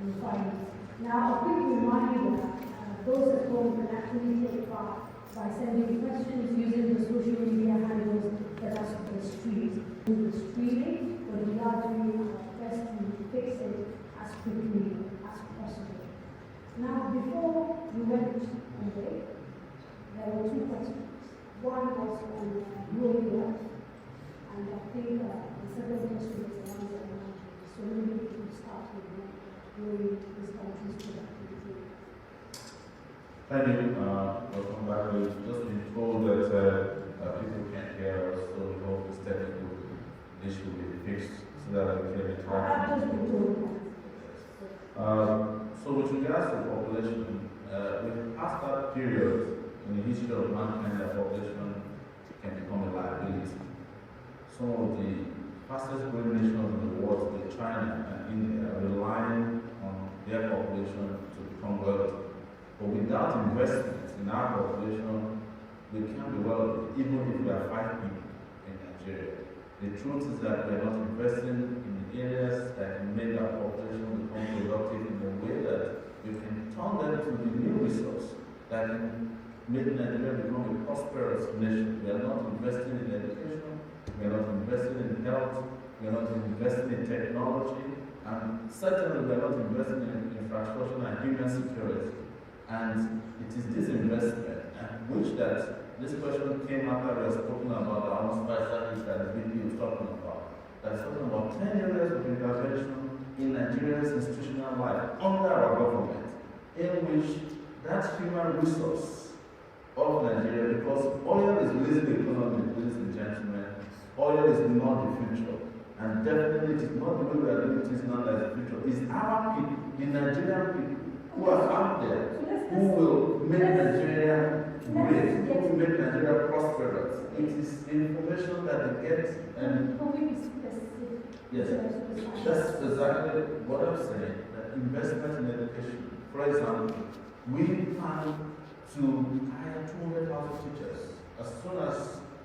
Rufai. Now, a quick reminder, those at home can actually take part by sending questions using the social media handles that are on the street. The streaming, but we are doing our best to fix it as quickly as possible. Now, before we went on break, there were two questions. One was on growing wealth, and I think the second question is the one that I want to. So maybe we can start with growing this country's productivity. Thank you. Welcome back. We've just been told that people can't hear us, so we hope this technical issue will be fixed so that we can interact. So with regards to population, we've passed that period in the history of mankind that population can become a liability. Some of the fastest growing nations in the world, like China and India, are relying on their population to become wealthy. But without investment in our population, we can't be wealthy, even if we are 5 people in Nigeria. The truth is that we are not investing in the areas that can make our population become productive in a way that we can turn them to the new resource that can make Nigeria become a prosperous nation. We are not investing in education, we are not investing in health, we are not investing in technology, and certainly we are not investing in infrastructure and human security. And it is this investment, and which that this question came after we have spoken about the almost 5 studies that the VP was talking about. That's talking about 10 areas of intervention in Nigeria's institutional life under our government, in which that human resource of Nigeria, because oil is losing the economy, ladies and gentlemen. Oil is not the future, and definitely it is not the way we are doing things now that is the future. It's our people, the Nigerian people, who are out there, who will make Nigeria great, who will make Nigeria prosperous. It is the information that they get, and yes, that's exactly what I'm saying. That investment in education. For example, we plan to hire 200,000 teachers as soon as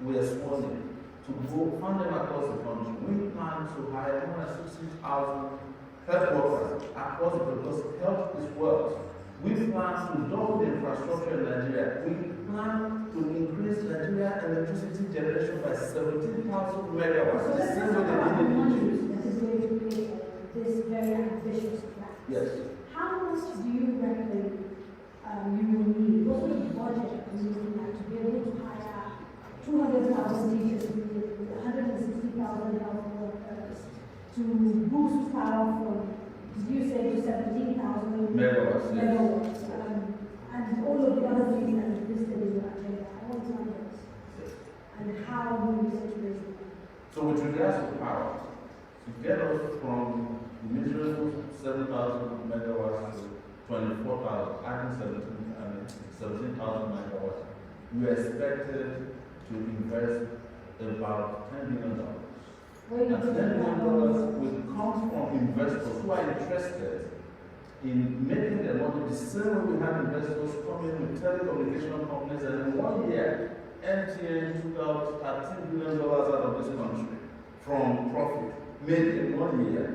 we are sworn in, to go fund them across the country. We plan to hire 160,000 health workers across the country, because health is wealth. We plan to double the infrastructure in Nigeria. We plan to increase Nigeria electricity generation by 17,000 megawatts. So let's talk about the money that is going to pay for this very ambitious plan. Yes. How much do you reckon you will need? What sort of budget are you looking at to be able to hire 200,000 teachers, 160,000 health workers, to boost power from, did you say, to 17,000 megawatts? Megawatts. And all of the other things that are listed in your agenda. I want to know this. Yes. And how will you set raise it? So with regards to power, to get us from the miserable 7,000 megawatts to 24,000, adding 17,000 megawatts, we are expected to invest about $10 billion. And $10 billion will come from investors who are interested in making their money the same way we have investors coming with telecommunication companies, and in 1 year, MTN took out $13 billion out of this country from profit made in 1 year.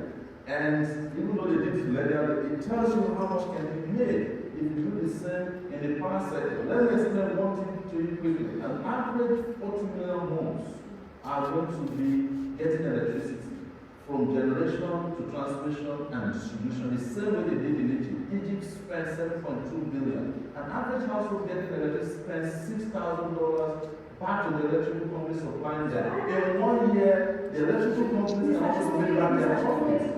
And even though they did it legally, it tells you how much can be made if you do the same in the power sector. Let me explain one thing to you quickly. An average 40 million homes are going to be getting electricity from generation to transmission and distribution, the same way they did in Egypt. Egypt spent $7.2 billion. An average household getting electricity spends $6,000 back to the electrical companies supplying them. In 1 year, the electrical companies can also make back their profits.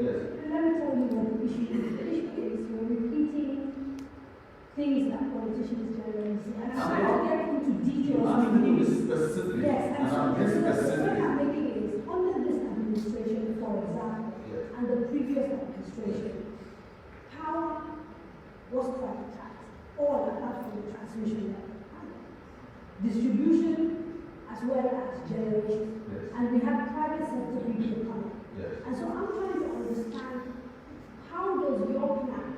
Yes. Let me tell you what the issue is. The issue is you're repeating things that politicians generally say. And I'm trying to get into details. I'm asking you to be specific. Yes, and I'm getting the specific. point I'm making is, under this administration, for example, Yes. and the previous administration, power was privatized, all apart from the transmission level. Distribution as well as generation. Yes. And we have private sector people coming. Yes. And so I'm trying to understand, how does your plan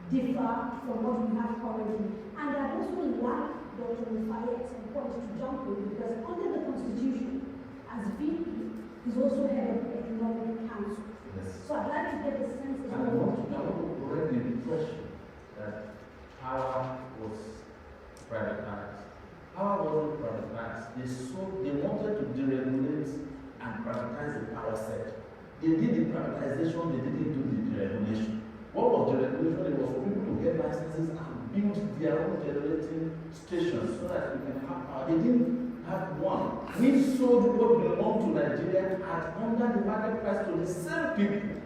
differ from what we have currently? And I'd also like Dr. Rufai at some point to jump in, because under the Constitution, as VP, he's also head of the Economic Council. Yes. So I'd like to get a sense as I well. want that power was privatized. Power wasn't privatized. They wanted to deregulate and privatize the power sector. They did the privatization, they didn't do the deregulation. What was deregulation? It was for people to get licenses and build their own generating stations so that we can have power. They didn't have one. We sold what belonged to Nigeria at under the market price to the same people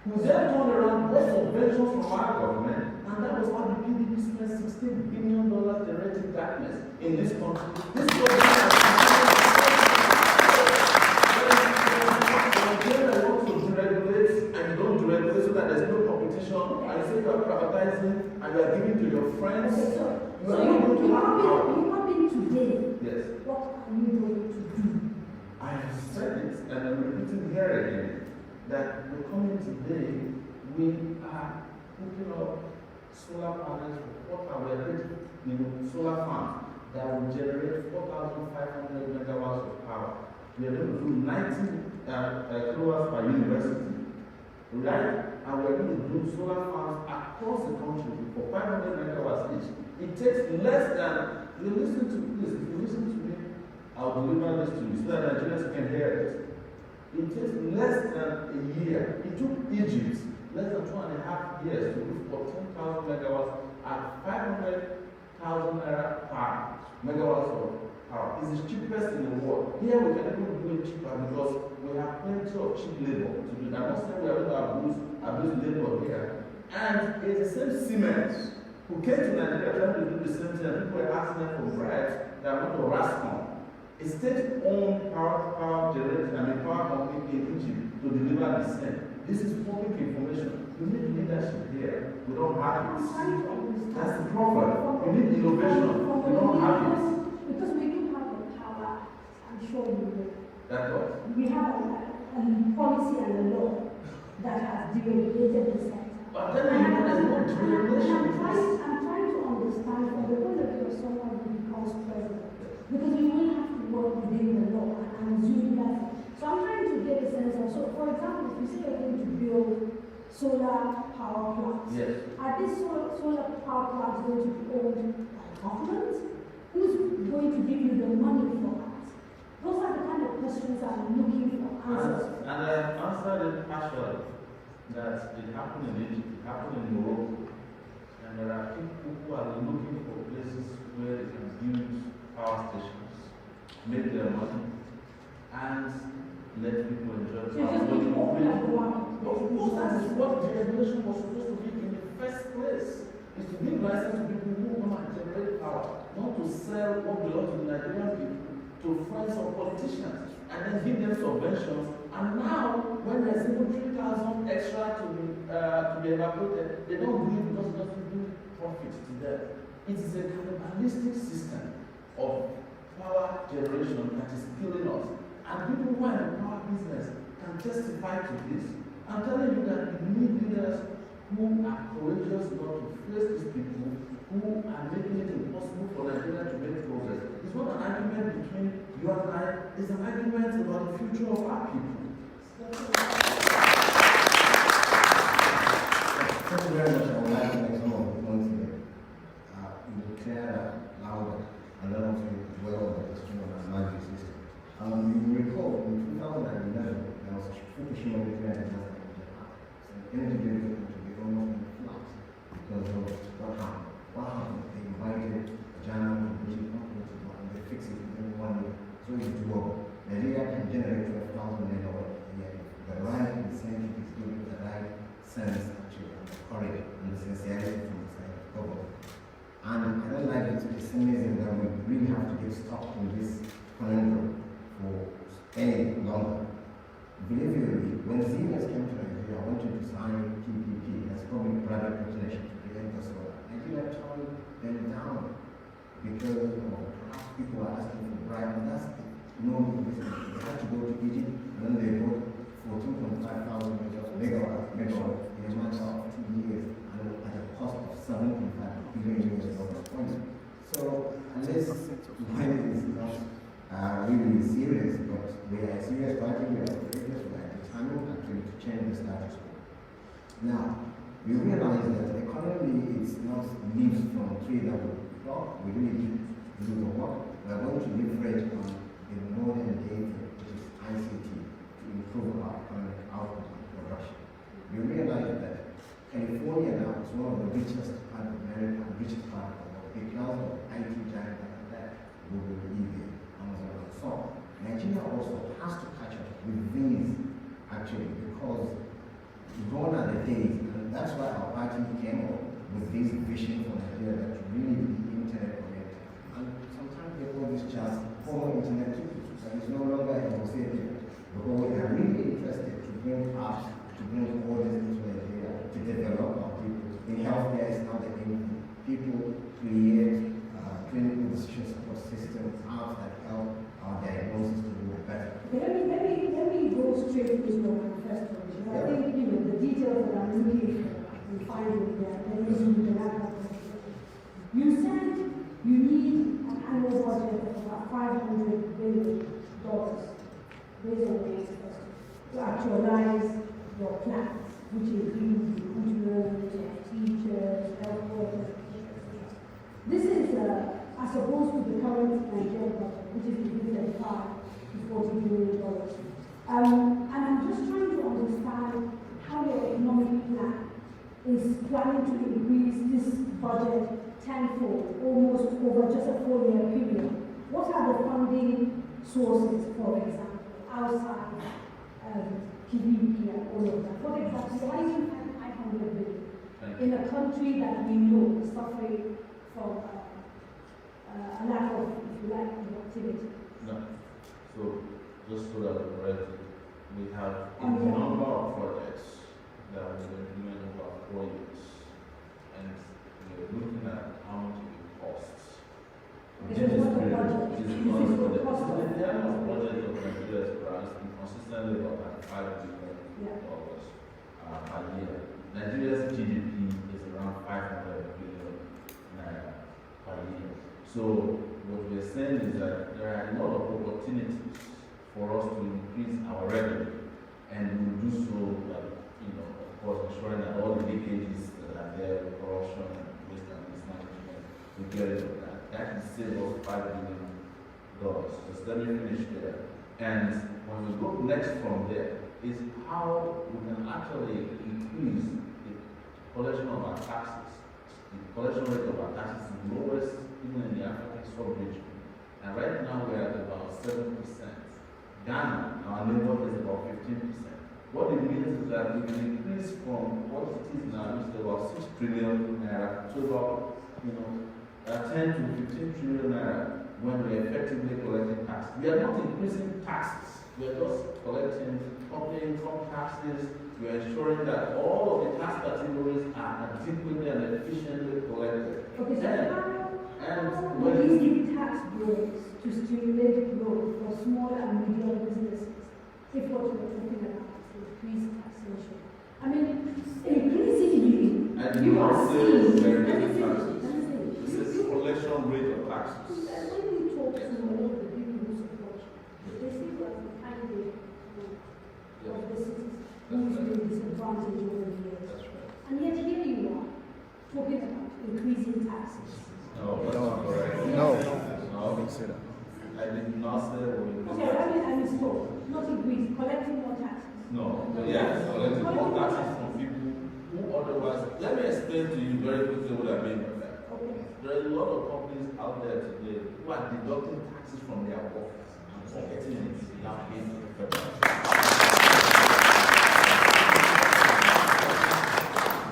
who then turned around, got subventions from our government, and that was how the PDP spent $16 billion generating darkness in this country. This government Nigeria wants to deregulate and you don't deregulate so that there's no competition, and you say you are privatizing and you are giving to your friends. Okay, You are not going to have power. you come in today. Yes. What are you going to do? I have said it and I'm repeating here again that we're coming today, we are putting up solar panels for solar farms that will generate 4,500 megawatts of power. We are going to do 90 kilowatts per university, right? And we're going to do solar farms across the country for 500 megawatts each. It takes less than, if you listen to me, I'll deliver this to you so that Nigerians can hear it. It takes less than a year. It took Egypt less than 2.5 years to do 14,000 megawatts at 500,000 naira per megawatts of power. It's the cheapest in the world. Here we can even do it cheaper because we have plenty of cheap labor to do. I'm not saying we are going to abuse labor here. And it's the same Siemens who came to Nigeria trying to do the same thing, and people were asking them for bribes that want to rascal. A state-owned power company in Egypt to deliver the same. This is public information. We need leadership here. We don't have it. That's the problem. We need innovation. We don't have it. Because we do have the power, I'm sure you know. That's what? We have a policy and a law that has deregulated the sector. But then there's no deregulation. I'm trying to understand from the point of view of someone who becomes president. Because we will have to work within the law, and I'm assuming that. So I'm trying to get a sense of, so for example, if you say you're going to build solar power plants, Yes. are these solar power plants going to be owned by government? Who's going to give you the money for that? Those are the kind of questions I'm looking for answers. And I answered it partially that it happened in Egypt, it happened in Morocco, and there are people who are looking for places where they can build power stations, make their money, and let people enjoy So just power. need to open up the market. Of course, that is what the regulation was supposed to be in the first place. Is to give license to people who come and generate power, not to sell what belongs to the Nigerian people to friends or politicians, and then give them subventions. And now, when there's even 3,000 extra to be evacuated, they don't do it because it doesn't bring profit to them. It is a cannibalistic system of power generation that is killing us. And people who are in the power business can testify to this. I'm telling you that we need leaders who are courageous enough to face these people who are making it impossible for Nigeria to make progress. It's not an argument between you and I, it's an argument about the future of our people. Thank you very much. I would like to make some of the points here. You declare louder and then also well on the question of the magic system. You recall in 2011, there was a Fukushima nuclear disaster in Japan. So energy delivery to be almost flat because of what happened. What happened? They invited a German company to go and they fixed it within 1 year. So it's doable. Nigeria can generate 12,000 megawatts a year. The right incentive is given the right sense actually, and the courage and the sincerity from the side of government. And I don't like it, it's amazing that we really have to get stuck in this conundrum for any longer. Believe you, when Siemens came to Nigeria, I wanted to sign PPP, that's public-private partnership to create the solar. Nigeria turned them down because perhaps people are asking for bribe, and that's no reason. They had to go to Egypt, and then they got 14,500 megawatts in a matter of 2 years, and at a cost of $7.5 billion. So, unless money is not really serious, but we are a serious party, we are courageous, we are determined actually to change the status quo. Now, we realize that economy is not lives from trade that we block, we really do the work. We are going to leverage on the modern data, which is ICT, to improve our economic output and production. We realize that California now is one of the richest part of America, richest part of the world, because of IT giants like that, Google, eBay, Amazon, and so on. Nigeria also has to catch up with these, actually, because gone are the days, and that's why our party came up with this vision for Nigeria that really be internet connected. And sometimes they call this just formal internet too, and it's no longer a conversation. Because we are really interested to bring apps, to bring all this into Nigeria, to develop our people. In healthcare, it's now the aim. People create clinical decision support systems, apps that help our diagnosis to do better. Let me go straight to your manifesto, because I think the details that I'm looking for and finding there, and using the laptop. You said you need an annual budget of about $500 billion based on the manifesto to actualize your plans, which include recruitment of teachers, health workers. This is as opposed to the current Nigerian budget, which is between $35 to $40 billion. And I'm just trying to understand how your economic plan is planning to increase this budget tenfold, almost over just a 4-year period. What are the funding sources, for example, outside PPP and all of that? What exactly, why do you have $500 billion in a country that we know is suffering from a lack of, if you like, productivity? No. So, just so that we're correct, we have a number of projects that we will implement over 4 years, and we're looking at how much it costs. This is what the budget is. This is what the cost of The annual budget of Nigeria's grants is consistently about $5 billion a year. Nigeria's GDP is around 500 billion naira per year. So what we're saying is that there are a lot of opportunities for us to increase our revenue, and we'll do so, of course, ensuring that all the leakages that are there, corruption and waste and mismanagement, we get rid of that. That can save us $5 billion. Just let me finish there. And when we go next from there, is how we can actually increase the collection of our taxes. The collection rate of our taxes is lowest even in the African sub-region. And right now we're at about 7%. Ghana, our neighbor, is about 15%. What it means is that we can increase from what it is now, which is about 6 trillion naira, to about 10 to 15 trillion naira when we are effectively collecting taxes. We are not increasing taxes. We are just collecting company income taxes. We are ensuring that all of the tax categories are adequately and efficiently collected. Okay, so And will these give tax breaks to stimulate growth for small and medium businesses, if what we're talking about is increased taxation? I mean, increasingly, and you are seeing, this is collection rate of taxes. when we talk to all the people who support you, they see you as the candidate of the cities who's been disadvantaged over the years. That's right. And yet here you are, talking about increasing taxes. No, that's not correct. No. I didn't say that. I did not say we Okay, I misspoke. Not increase, collecting more taxes. No, yes, collecting more taxes from people who otherwise. Let me explain to you very quickly what I mean by that. Okay. There are a lot of companies out there today who are deducting taxes from their workers and pocketing it without paying to the federal.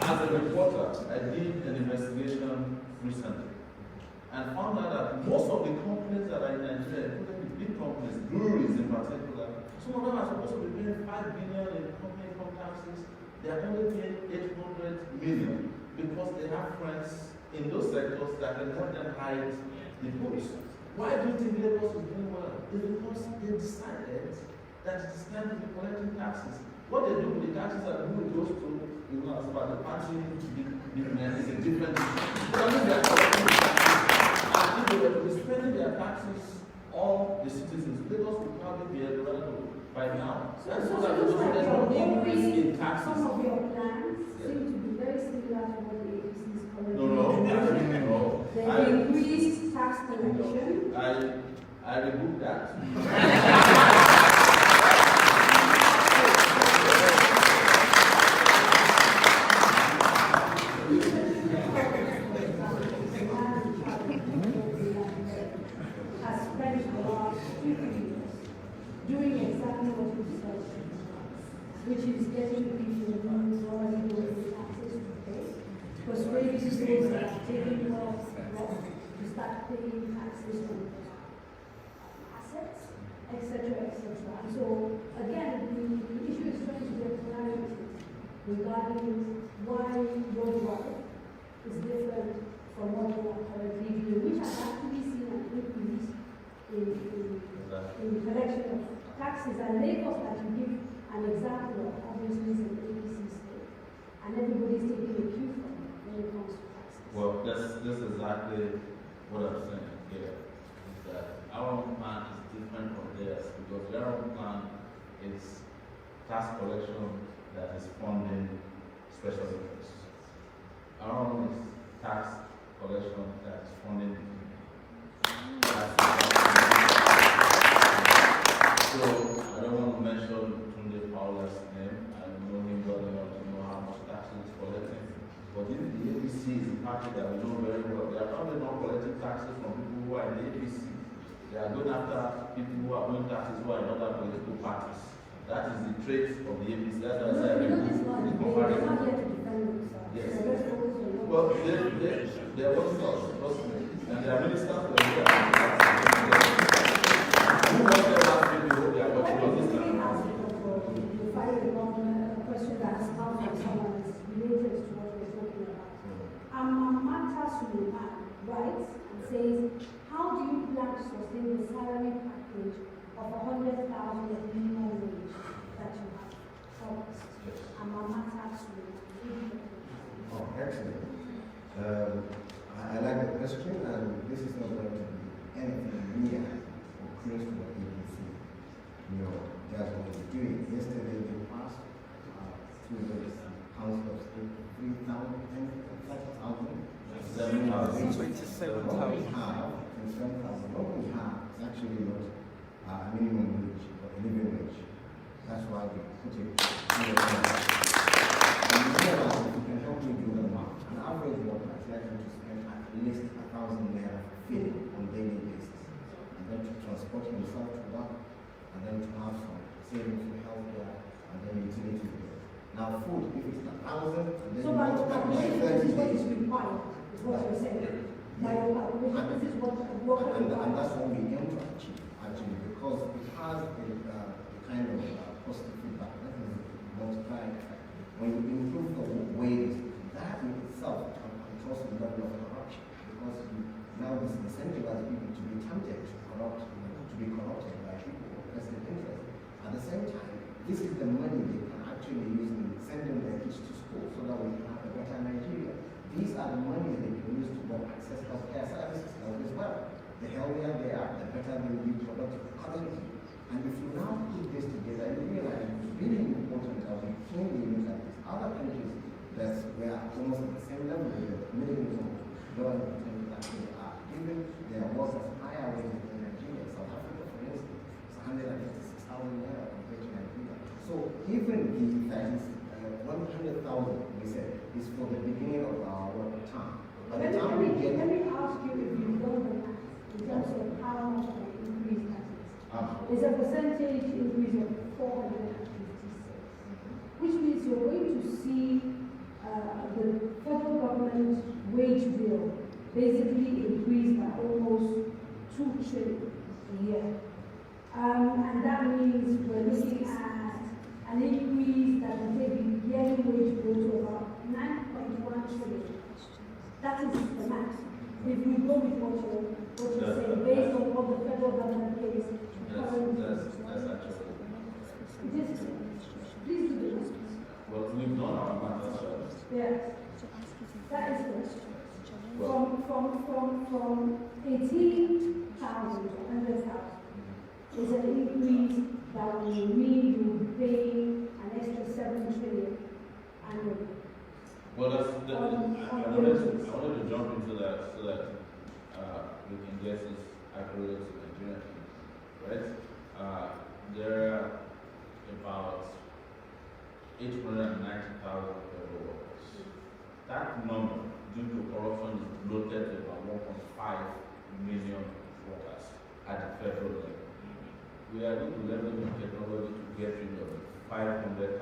As a reporter, I did an investigation recently and found out that most of the companies that are in Nigeria, including the big companies, breweries in particular, some of them are supposed to be paying $5 billion in company income taxes. They are only paying $800 million because they have friends in those sectors that can help them hide the books. Why do you think Lagos is doing well? It's because they decided that it's time to be collecting taxes. What they do with the taxes and who it goes to, as about the party, is a different issue. They are collecting taxes. And if they were to be spending their taxes on the citizens, Lagos would probably be a Eldorado by now. That's So there's no increase in taxes. some of your plans seem to be very similar to what the APC collection. I removed that. Has spent the last 50 years doing exactly what you said, which is getting people who already know the taxes to pay, persuading those that are taking wealth to start paying taxes on assets, etc., etc. And so, again, the issue is trying to get clarity regarding why your drive is different from what we are currently doing, which has actually seen an increase in the collection of taxes. And Lagos, that you give an example of, obviously is an ABC state, and everybody's taking a cue from it when it comes to taxes. Well, this is exactly what I'm saying here, is that our own plan is different from theirs, because their own plan is tax collection that is funding special interests. Our own is tax collection that is funding the community. So, I don't want to mention Tunde Paula's name. I don't know him well enough to know how much tax he's collecting. But if the ABC is a party that we know very well, they are probably not collecting taxes from people who are in the ABC. They are going after people who are paying taxes who are in other political parties. That is the trait of the ABC. That's why I said the comparison. Yes. Well, there was such, and there are ministers for the question that has come from someone is related to what we're talking about. Amamata Suleiman writes and says, how do you plan to sustain the salary package of 100,000 of minimum wage that you have promised? Amamata Suleiman. Oh, excellent. I like the question, and this is not going to be anything near or close to what you can see. You know, that's what we're doing. Yesterday, they passed through the Council of State 3,000, 10,000. 27,000. What we have is actually not a minimum wage or a living wage. That's why we put it here. And you realize if you can help me do the math, an average worker is likely to spend at least 1,000 naira feeding on a daily basis, and then to transport himself to work, and then to have some savings for healthcare, and then utility bills. Now, food, if it's 1,000, and then So, you by your multiply by calculation, 30 this is what days. is required, is what you're saying. By your calculation, this is what worker And requires. that's what we aim to achieve, actually, because it has a kind of positive feedback. That is multiplying effect. When you improve the ways, that in itself controls the level of corruption, because you now disincentivize people to be tempted to corrupt, to be corrupted by people or vested interests. At the same time, this is the money they can actually use in sending their kids to school so that we can have a better Nigeria. These are the money they can use to access healthcare services as well. The healthier they are, the better they will be productive economically. And if you now put this together, you realize it's really important that we clearly look at this. Other countries that we are almost at the same level with the middle income, lower income countries actually are giving their workers higher wages than Nigeria. South Africa, for instance, is 156,000 naira compared to Nigeria. So even the 100,000, we said, is for the beginning of our work term. By the time we get... Let me ask you if you've done the math in terms of how much of an increase that is. It's a percentage increase of 456, which means you're going to see the federal government wage bill basically increase by almost 2 trillion a year. And that means we're looking at an increase that will take the yearly wage bill to about 9.1 trillion. That is the max. If we go with what you're saying, based on what the federal government pays. That's actually. Please do this. Well, we've done our math as well. Yes. That is good. From 18,000 to 100,000 is an increase that will mean you will be paying an extra 7 trillion annually. Well, I wanted to jump into that so that we can guess is accurate to Nigerian people, right? There are about 890,000 federal workers. That number, due to corruption, is bloated to about 1.5 million workers at the federal level. We are going to leverage on technology to get rid of 500,000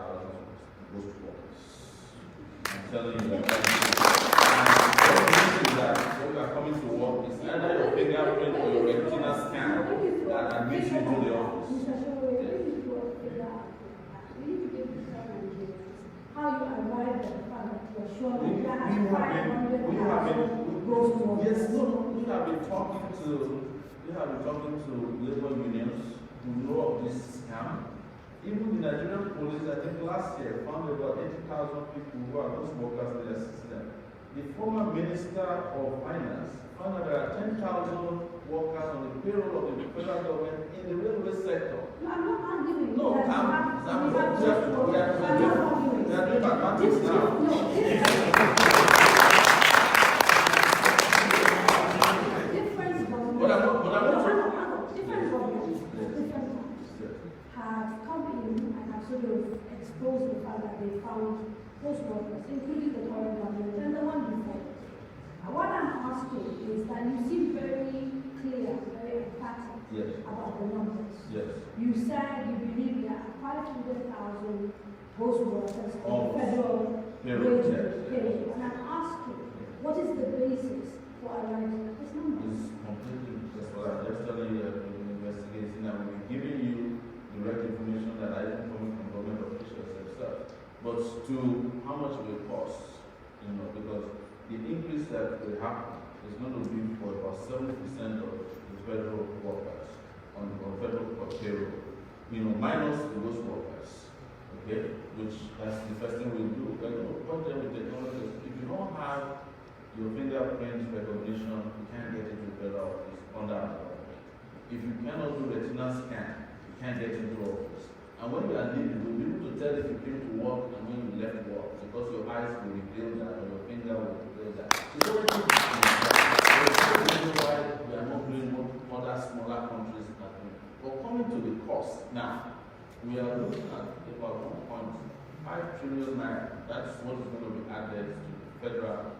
ghost workers. I'm telling you that when you are coming to work, it's either your fingerprint or your retina scan that admits you to the office. Mr. Sowore, this is what figure out. We need to give the Nigerians how you arrived at the fact that you are sure that there has 500,000 ghost workers. Yes, no, we have been talking to labor unions who know of this scam. Even the Nigerian police, I think last year, found about 80,000 people who are ghost workers in their system. The former Minister of Finance found that there are 10,000 workers on the payroll of the federal government in the railway sector. No, I'm not arguing. No, we are doing mathematics now. Have come in and have sort of exposed the fact that they found post workers, including the current government and the one before. What I'm asking is that you seem very clear, very emphatic about the numbers. Yes. You said you believe there are 500,000 post workers on federal wage. And I'm asking, what is the basis for arriving at this number? It's completely just what I'm just telling you. Investigating, and we're giving you direct information that I am coming from government officials themselves. But to how much it will cost, because the increase that will happen is going to be for about 70% of the federal workers on federal payroll, minus those workers, okay? Which that's the first thing we do. But what then with technology, if you don't have your fingerprint recognition, you can't get into the federal office under our government. If you cannot do retina scan, you can't get into office. And when you are leaving, we'll be able to tell if you came to work and when you left work, because your eyes will reveal that or your finger will reveal that. So that's why we are not doing what other smaller countries are doing. But coming to the cost, now, we are looking at about 1.5 trillion naira. That's what is going to be added to the federal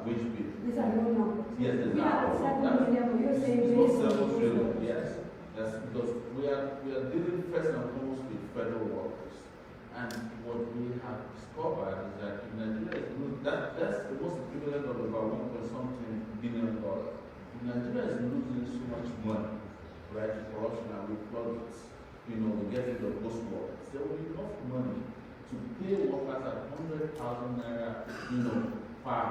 wage bill. These are your numbers. Yes, we are at 7 million, but you're saying it's 7 trillion, yes. That's because we are dealing first and foremost with federal workers. And what we have discovered is that in Nigeria, that's the most equivalent of about $1.something billion. Nigeria is losing so much money, right, to corruption, and we plug it. We get rid of those workers. There will be enough money to pay workers at 100,000 naira, per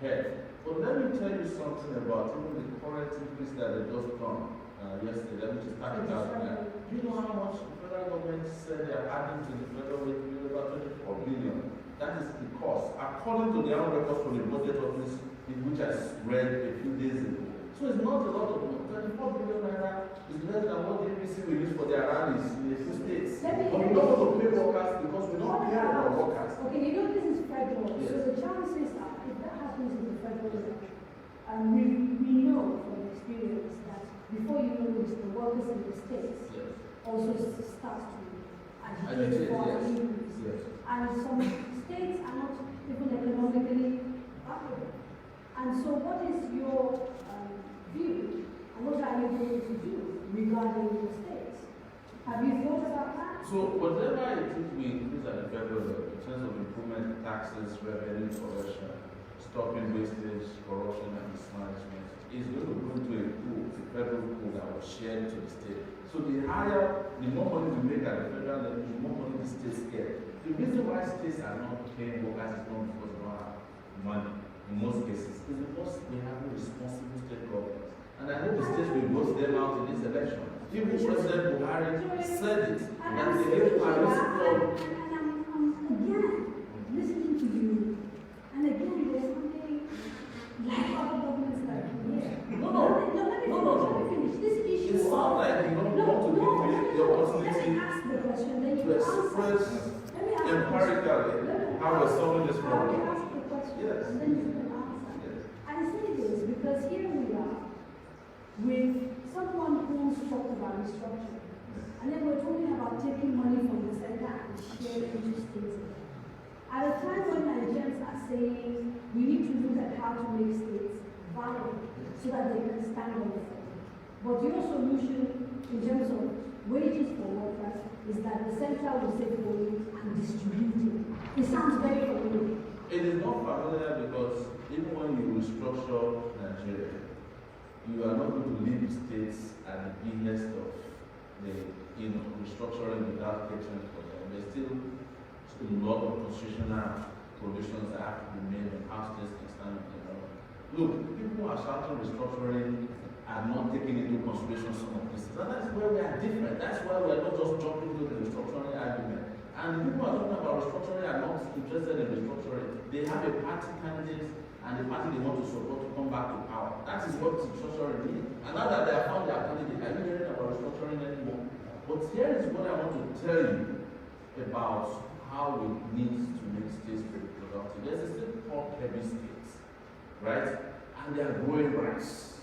head. But let me tell you something about even the current increase that they just done yesterday. Let me just start it out there. Do you know how much the federal government said they are adding to the federal wage bill? About 24 billion. That is the cost, according to their own records from the budget office, which I read a few days ago. So it's not a lot of money. 24 billion naira is less than what the APC will use for their rallies in a few states. But we don't want to pay workers because we don't pay our workers. Okay, this is federal. Yes. So the chances are, if that happens in the federal level, we know from experience that before you know this, the workers in the states also start to agitate for an increase. Yes. And some states are not even economically viable. And so what is your view, and what are you going to do regarding the states? Have you thought about that? So whatever it is we increase at the federal level in terms of improvement in taxes, revenue collection, stopping wastage, corruption and mismanagement, is going to go into a pool, a federal pool that will share to the state. So the more money we make at the federal level, the more money the states get. The reason why states are not paying workers is not because they don't have money. In most cases, is because we have a responsible state government. And I hope the states will vote them out in this election. Even President Buhari said it, that they gave Paris support. And I'm again listening to you, and again there's something like other governments like here. Let me finish. This issue. It sounds like you don't want to give me the opportunity let me ask the question, then you to express empirically how we're solving this problem. Let me ask the question, Yes. and then you can answer. Yes. I say this because here we are, wages for workers is that the center will say for you and distribute it. It sounds very familiar. It is not familiar because even when you restructure Nigeria, you are not going to leave the states at the behest of the restructuring without catering for them. There's still a lot of constitutional provisions that have to be made on how states can stand on their own. Look, people who are shouting restructuring are not taking into consideration some of this. And that's where we are different. That's why we are not just jumping to the restructuring argument. And the people who are talking about restructuring are not interested in restructuring. They have a party candidate and the party they want to support to come back to power. That is what restructuring means. And now that they have found their candidate, are you hearing about restructuring anymore? But here is what I want to tell you about how we need to make states very productive. There's a state called heavy states, right? And they are growing rice.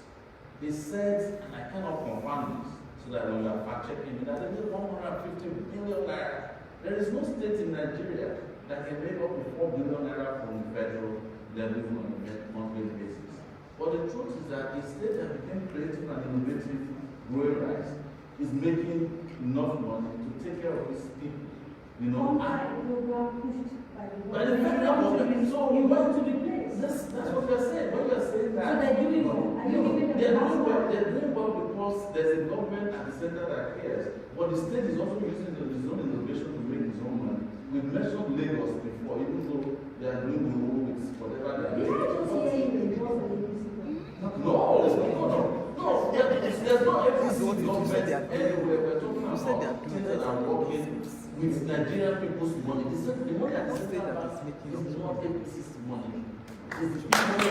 They said, and I cannot confirm this, so that when you are fact checking me, that they need 150 billion naira. There is no state in Nigeria that can make up to 4 billion naira from the federal level on a monthly basis. But the truth is that a state that became creative and innovative growing rice is making enough money to take care of its people. You know, Program pushed by the federal government, so you we want want to replace. that's what you're saying. When you're saying that, So they're doing well. Are you giving them they're the doing well. last They're doing well because there's a government at the center that cares. But the state is also using its own innovation to make its own money. We've mentioned Lagos before, even though they are doing the whole with whatever they are Did I doing. just hear you endorse the ABC? No, there's no APC government anywhere. We're talking about things that are working with Nigerian people's money. The money at the center is not APC's money. It's the people who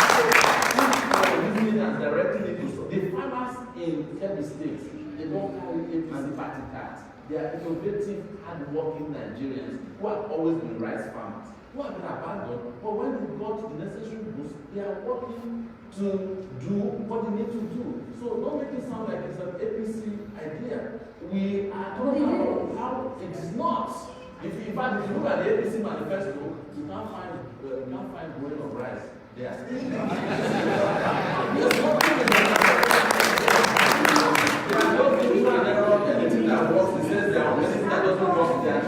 are using it and directing it to the farmers in every state. They don't carry APC party cards. They are innovative, hard-working Nigerians who have always been rice farmers, who have been abandoned, but when they got the necessary boost, they are working to do what they need to do. So don't make it sound like it's an APC idea. We are talking about how it is not. In fact, if you look at the APC manifesto, you can't find grain of rice. They are still there. There's nothing in the there are no things that anything that works. It says there are anything that doesn't work. They are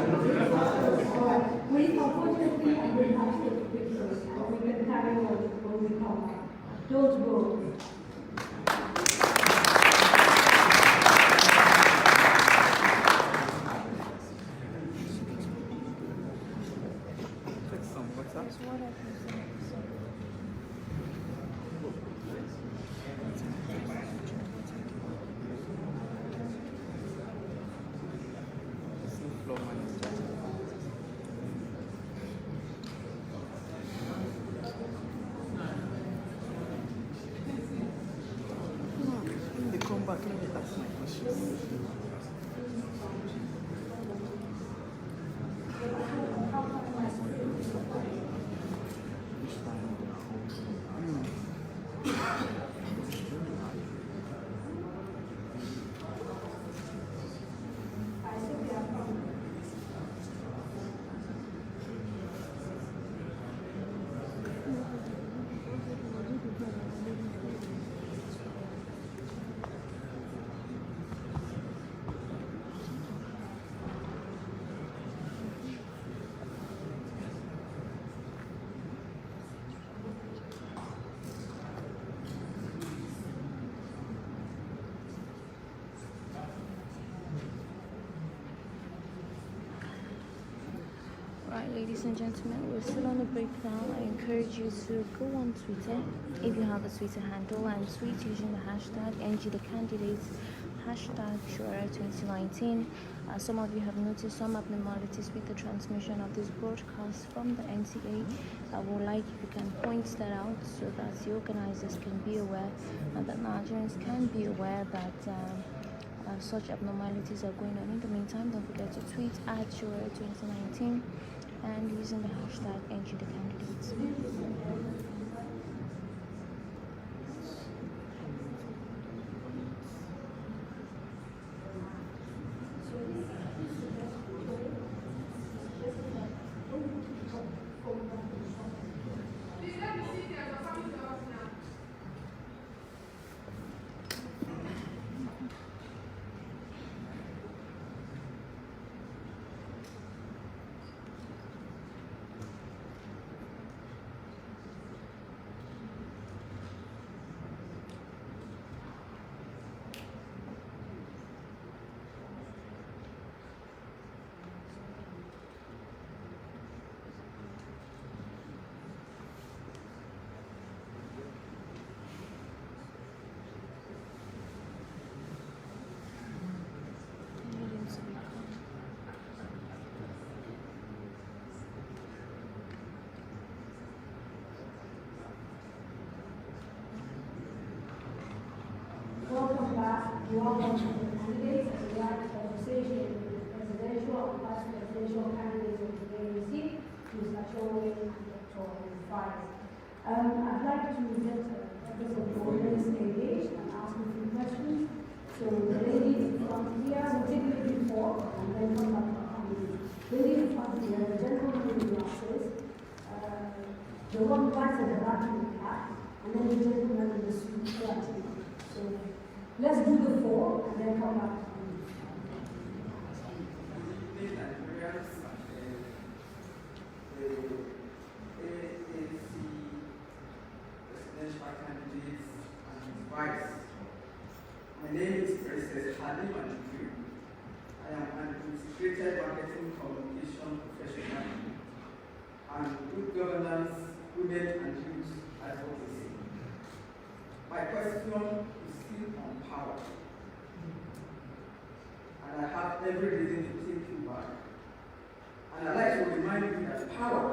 Alright, we unfortunately I will have to take pictures and we can carry on when we come back. Don't go. Right, ladies and gentlemen, we're still on the breakdown. I encourage you to go on Twitter if you have a Twitter handle and tweet using the hashtag NG the candidates, hashtag Sowore2019. Some of you have noticed some abnormalities with the transmission of this broadcast from the NTA. I would like if you can point that out so that the organizers can be aware and that Nigerians can be aware that such abnormalities are going on. In the meantime, don't forget to tweet at Sowore2019 and using the hashtag NG the candidates. you are one of the candidates and we are association with the presidential and vice presidential candidates of the ANC, Mr. Sowore and Dr. Rufai. I'd like to get Professor Omoyele engaged and ask a few questions. So the lady in front here will take the report and then come back to the lady in front here, the gentleman with the glasses, the one right at the back in the cap, and then the gentleman in the suit. So let's do the four and then come back to candidates and his vice. My name is Princess Rabiu Rufai. I am an integrated marketing communication professional and good governance, women and youth advocacy. My question is still on power. And I have every reason to take you back. And I'd like to remind you that power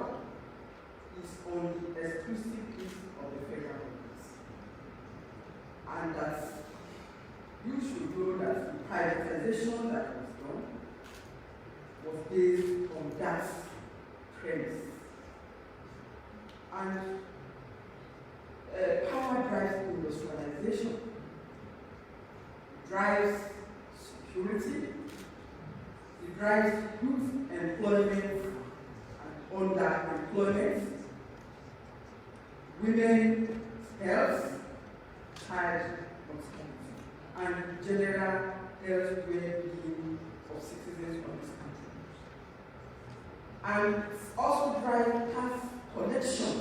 is on the exclusive list of the federal government. And that you should know that the privatization that was done was based on that premise. And power drives industrialization, drives security, it drives youth employment and underemployment, women's health, child mortality, and general health well-being of citizens of this country. And it also drives tax collection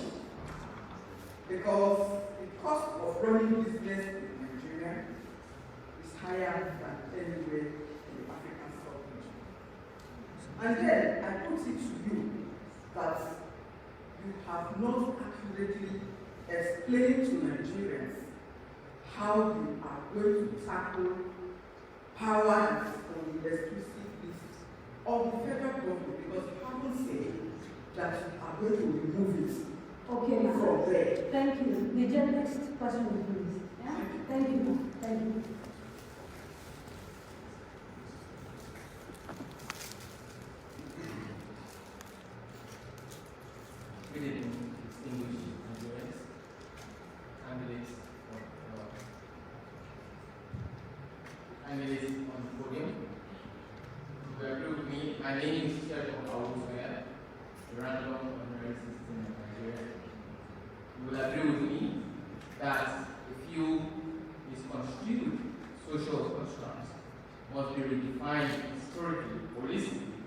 because the cost of running business in Nigeria is higher than anywhere in the African sub-region. And then I put it to you that you have not accurately explained to Nigerians how you are going to tackle power that is on the exclusive list of the federal government, because you haven't said that you are going to remove it okay, from there. Thank you. The next question, please. Yeah? Thank you. Thank you. Good evening, distinguished Nigerians, candidates on the podium. You agree with me? My name is Rabiu Rufai, the random honorary citizen of Nigeria. You will agree with me that a few misconstrued social constructs must be redefined historically, holistically,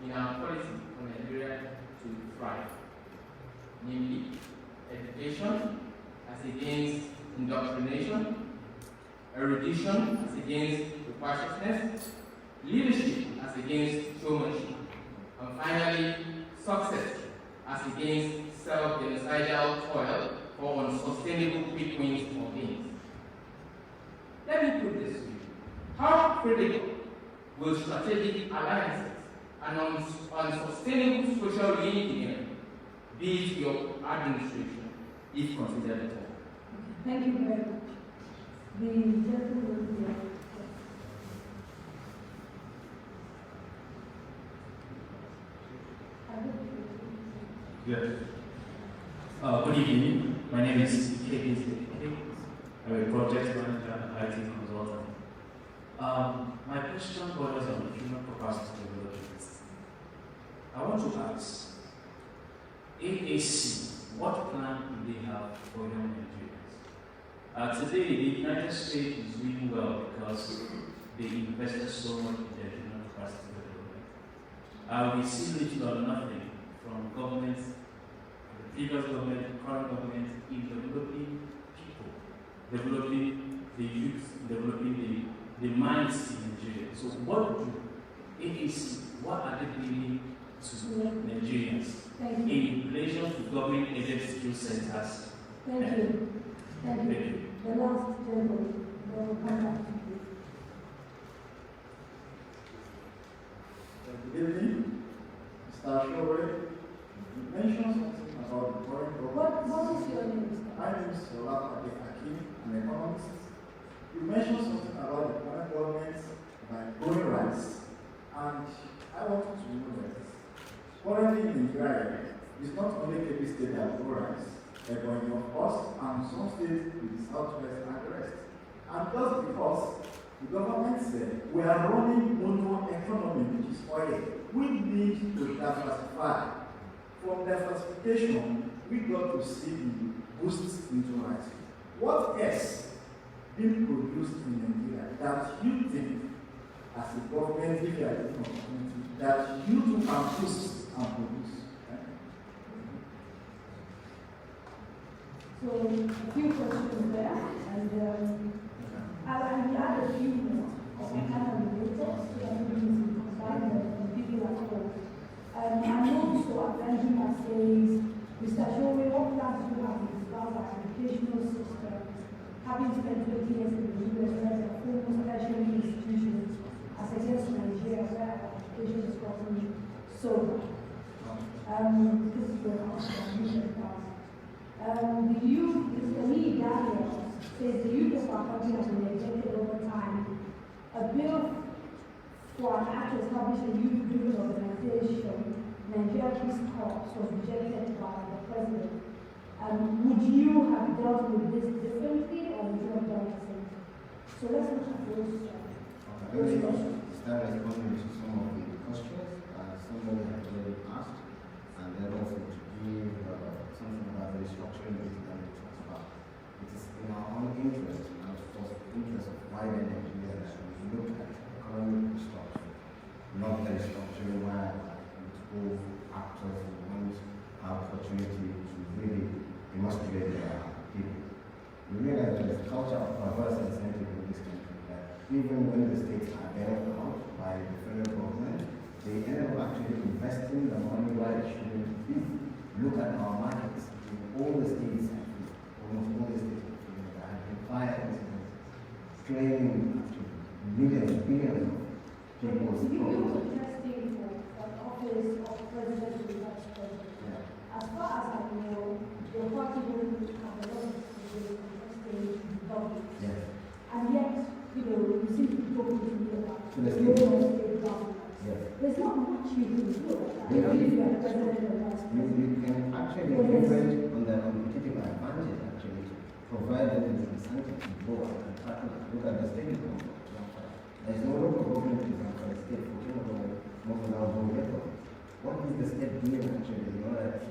in our policy for Nigeria to thrive. Namely, education as against indoctrination, erudition as against precociousness, leadership as against showmanship, and finally, success as against self-genocidal toil for unsustainable quick wins or gains. Let me put this to you. How critical will strategic alliances and unsustainable social reengineering be to your administration, if considered at all? Thank you very much. The gentleman here. Good. Good evening. My name is KP. I'm a project manager and IT consultant. My question borders on human capacity development. I want to ask, AAC, what plan do they have for young Nigerians? Today, the United States is doing well because they invested so much in their human capacity development. We see little or nothing from government, the previous government, the current government, in developing people, developing the youth, developing the minds in Nigeria. So what do AAC, what are they bringing to Nigerians in relation to government-aided skill centers? Thank you. Thank you. The last gentleman will come back to you. Good evening, Mr. Sowore. You mentioned something about the current government. What is your name, Mr. My name is Rabiu Rufai, I'm an economist. You mentioned something about the current government growing rice, and I want you to know that currently in Nigeria, it's not only Kebbi State that grow rice, but of course, and some states in the southwest and the rest. And just because the government said we are running mono economy, which is oil, we need to diversify. From diversification, we got to see the boosts into rice. What else being produced in Nigeria that you think, as a government, if you are given opportunity, that you too can boost and produce? So, a few questions there, and I'll add a few more of the kind of related so that we can combine them and people at home. I know so Benjamin says, Mr. Sowore, what plans do you have with regard to educational system? Having spent 20 years in the US, where there are almost tertiary institutions, as against Nigeria, where our education is gotten so bad. This is where our foundation comes. The youth, Mr. Daniel, says the youth of our country has been neglected over time. A bill for an act to establish a youth-driven organization, Nigeria Peace Corps, was rejected by the president. Would you have dealt with this differently, or would you have done the same? So let's look at those. Let me start responding to some of the questions somebody has already asked, and then also to give something about the restructuring of the economic transfer. It is in our own interest, and of course, the interest of wider Nigeria, that we look at economic restructuring, not the restructuring where multiple actors who want have opportunity to really demonstrate their people. We realize that there's a culture of perverse incentive in this country, that even when the states are bailed out by the federal government, they end up actually investing the money where it shouldn't be. Look at our markets in all the states, almost all the states that have been fire incidents, claiming millions, billions of people's You were testing for the office of president to the vice president. Yeah. As far as I know, your party didn't have a lot of contesting government. Yes. And yet, you seem to be talking to me about the state government. Yes. There's not much you can do about that. If you are president or vice president. You can actually leverage on the competitive advantage, actually, to provide them with the incentive to go out and partner. Look at the state government. There's no local government in the state for most of our record. What is the state doing actually in order to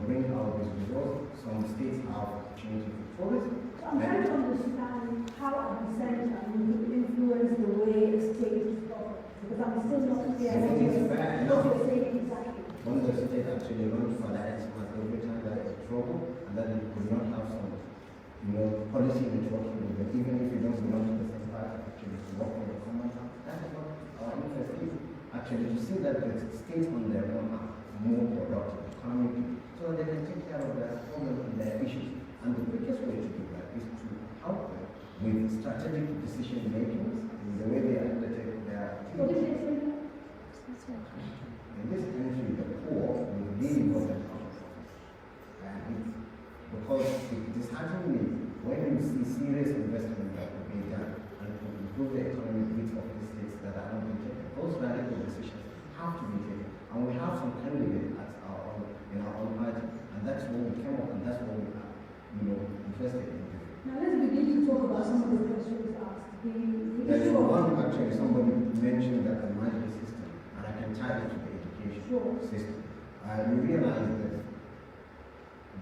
bring out these results? Some states have changed the tourism. So I'm trying to understand how at the center you influence the way a state is governed. Because I'm still not clear what you're saying exactly. One of the states actually runs for that was every time that is trouble, and that it could not have some policy networking with them, even if you don't belong to the same party, actually to work on the common house. That's what our interest is. Actually to see that the states on their own are more productive economically, so that they can take care of their problems and their issues. And the quickest way to do that is to help them with strategic decision making in the way they undertake their activities. In this country, the poor will really go to because it disheartens me when you see serious investment that will be done and to improve the economic needs of the states that are not being taken. Those radical decisions have to be taken. And we have some candidates in our own party, and that's what we came up, and that's what we are interested in. Now let's begin to talk about some of the questions asked. There is one actually, somebody mentioned that the magic system, and I can tie it to the education system. We realize that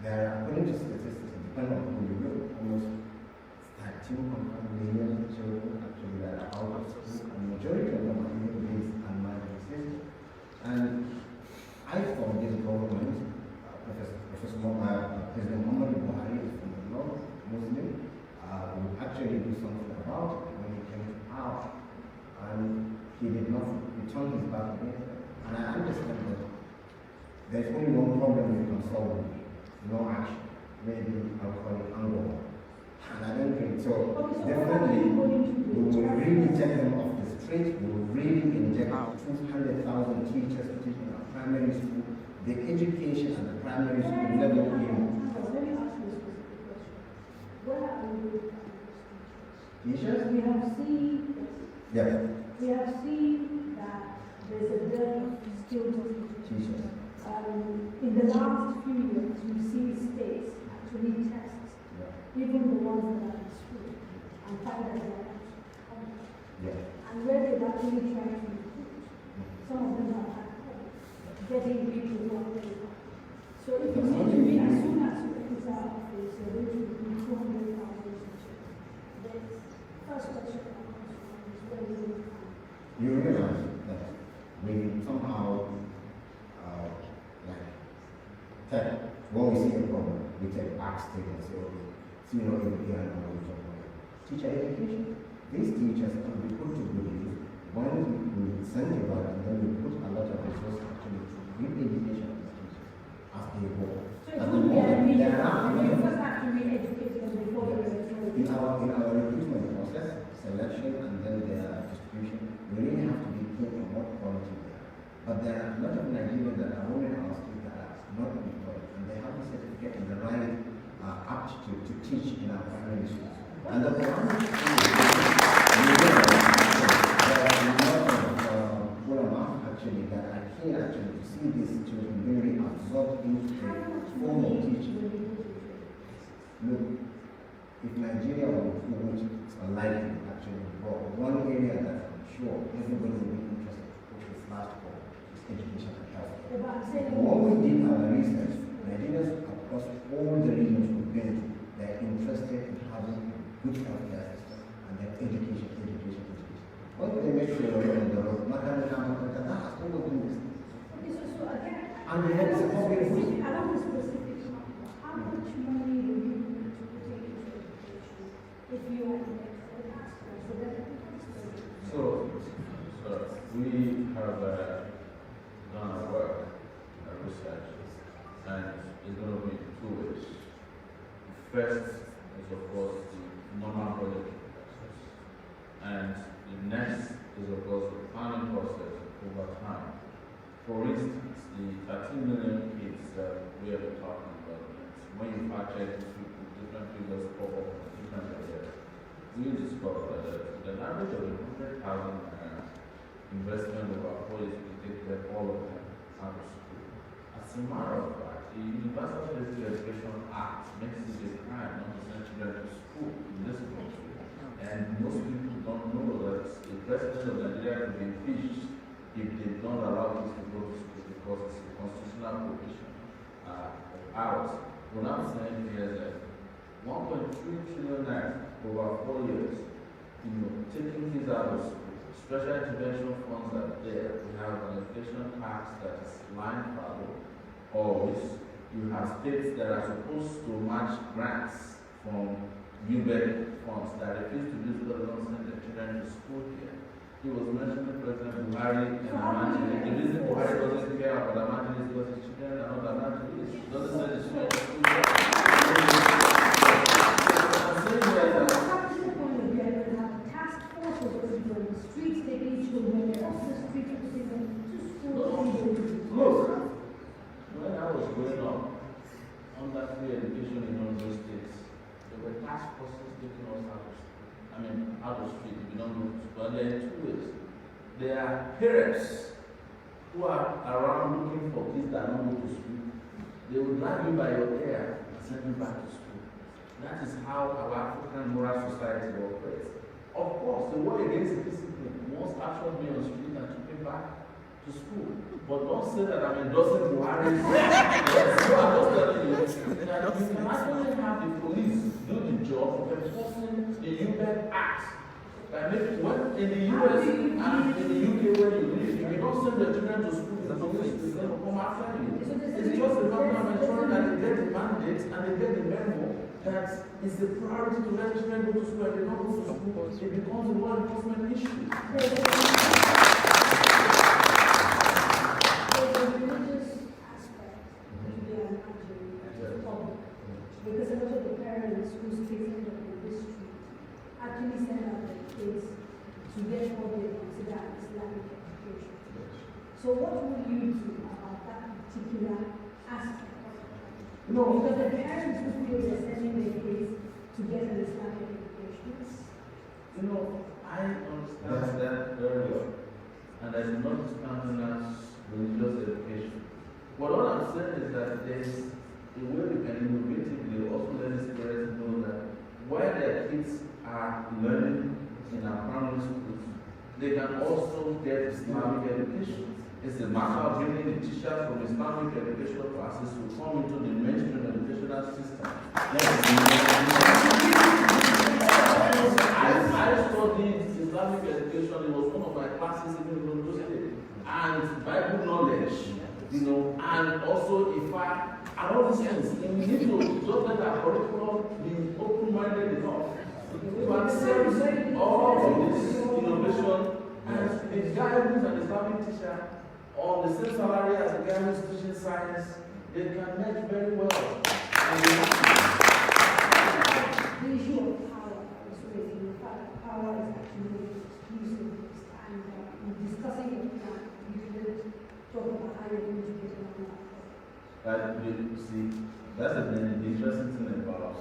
there are, according to statistics, depending on who you look, almost 13.1 million children actually that are out of school, and the majority of them are even based on magic system. And I thought this government, President Muhammad Buhari is from the North, Muslim, would actually do something about it when he came to power. And he did not return his back against them. And I understand that there's only one problem you can solve with no action. Maybe I'll call it anger. And I don't think so. Definitely, we will really take them off the street. We will really inject 200,000 teachers teaching our primary school. The education at the primary school level here. Let me ask you a specific question. Where are you? The Yeah. We have seen that there's a dearth of skilled Teachers. in the last few years, we've seen states actually test even the ones that are in school and find that they are actually competent. Yeah. And where they've actually tried to recruit, some of them are at home, getting people who are very hard. So if you see to me, as soon as you enter our office, you're going to recruit 200,000 teachers. The first question that comes to mind is where will you find? You realize that we somehow, when we see a problem, we take axe take and say, okay, so you know, every year I know we talk about teacher education. These teachers can be put to good use when we incentivize and then we put a lot of resources actually to give education to the teachers as they go. So At it the would be moment, there are you first have to re-educate them before you in our recruitment process, selection, and then their distribution, we really have to be keen on what quality they are. But there are a lot of Nigerians that are only in our state that are not employed, and they have the certificate and the right aptitude to teach in our primary schools. And the primary school, there are a lot of ulama actually that are keen actually to see these children really absorbed into a formal teaching. Look, if Nigeria would, which is unlikely actually, but one area that I'm sure everybody will be interested, which is last call, is education and health. When we did our research, Nigerians across all the regions we've been to, they're interested in having a good healthcare system and then education. When they make sure they're on the road, that has always been this. So again, And we have a public I don't know specifics. How much money do you need to take into education if you are in the aspect? So we have done our work, our research, and it's going to be two ways. First is, of course, the normal budgeting process, and the next is, of course, the planning process over time. For instance, the 13 million kids that we are talking about, when you purchase different figures pop up in different areas, we discovered that the average of 100,000 investment over 4 years will take them all of them out of school. As a matter of fact, the Universal Basic Education Act makes it a crime not to send children to school in this country. And most people don't know that the president of Nigeria could be impeached if they don't allow kids to go to school because it's a constitutional provision of ours. We're now saying here that 1.3 trillion naira over 4 years, taking kids out of school. Special intervention funds are there. We have an education tax that is line fallow. Always, you have states that are supposed to match grants from UBEC funds that refuse to do so, don't send their children to school here. He was mentioning President Buhari and Amandine. The reason Buhari doesn't care about Amandine is because his children are not Amandine. He doesn't send his children to school. I'm saying that look, when I was growing up, under free education in all those states, there were task forces taking us out of street if you don't go to school. And there are two ways. There are parents who are around looking for kids that don't go to school. They will drag you by your hair and send you back to school. That is how our African moral society operates. Of course, the war against discipline once captured me on the street and took me back to school. But don't say that I'm endorsing Buhari. So I'm just telling you that you can actually have the police do the job of enforcing the UBEC Act. When in the US and in the UK, when you live, if you don't send your children to school, the police is going to come after you. It's just a matter of ensuring that they get the mandate and they get the memo that it's a priority to let children go to school and they don't go to school. It becomes a law enforcement issue. Because a lot of the parents who stay in the district actually send out their kids to get what they consider Islamic education. So what will you do about that particular aspect? No. Because the parents who feel they're sending their kids to get an Islamic education You know, I understand that very well. And I do not countenance religious education. But what I'm saying is that there is a way we can innovatively also let these parents know that while their kids are learning in our primary schools, they can also get Islamic education. It's a matter of bringing the teachers from Islamic educational classes to come into the mainstream educational system. I studied Islamic education. It was one of my classes in the university, and Bible knowledge, you know, and also Ifa, and all these things. We need to just let our curriculum be open-minded enough to accept all of this innovation. And the guy who's an Islamic teacher on the same salary as the guy who's teaching science, they can match very well. And the issue of power is raising. In fact, power is actually exclusive. And in discussing the plan, you didn't talk about how you're going to get around that. you see, that's the interesting thing about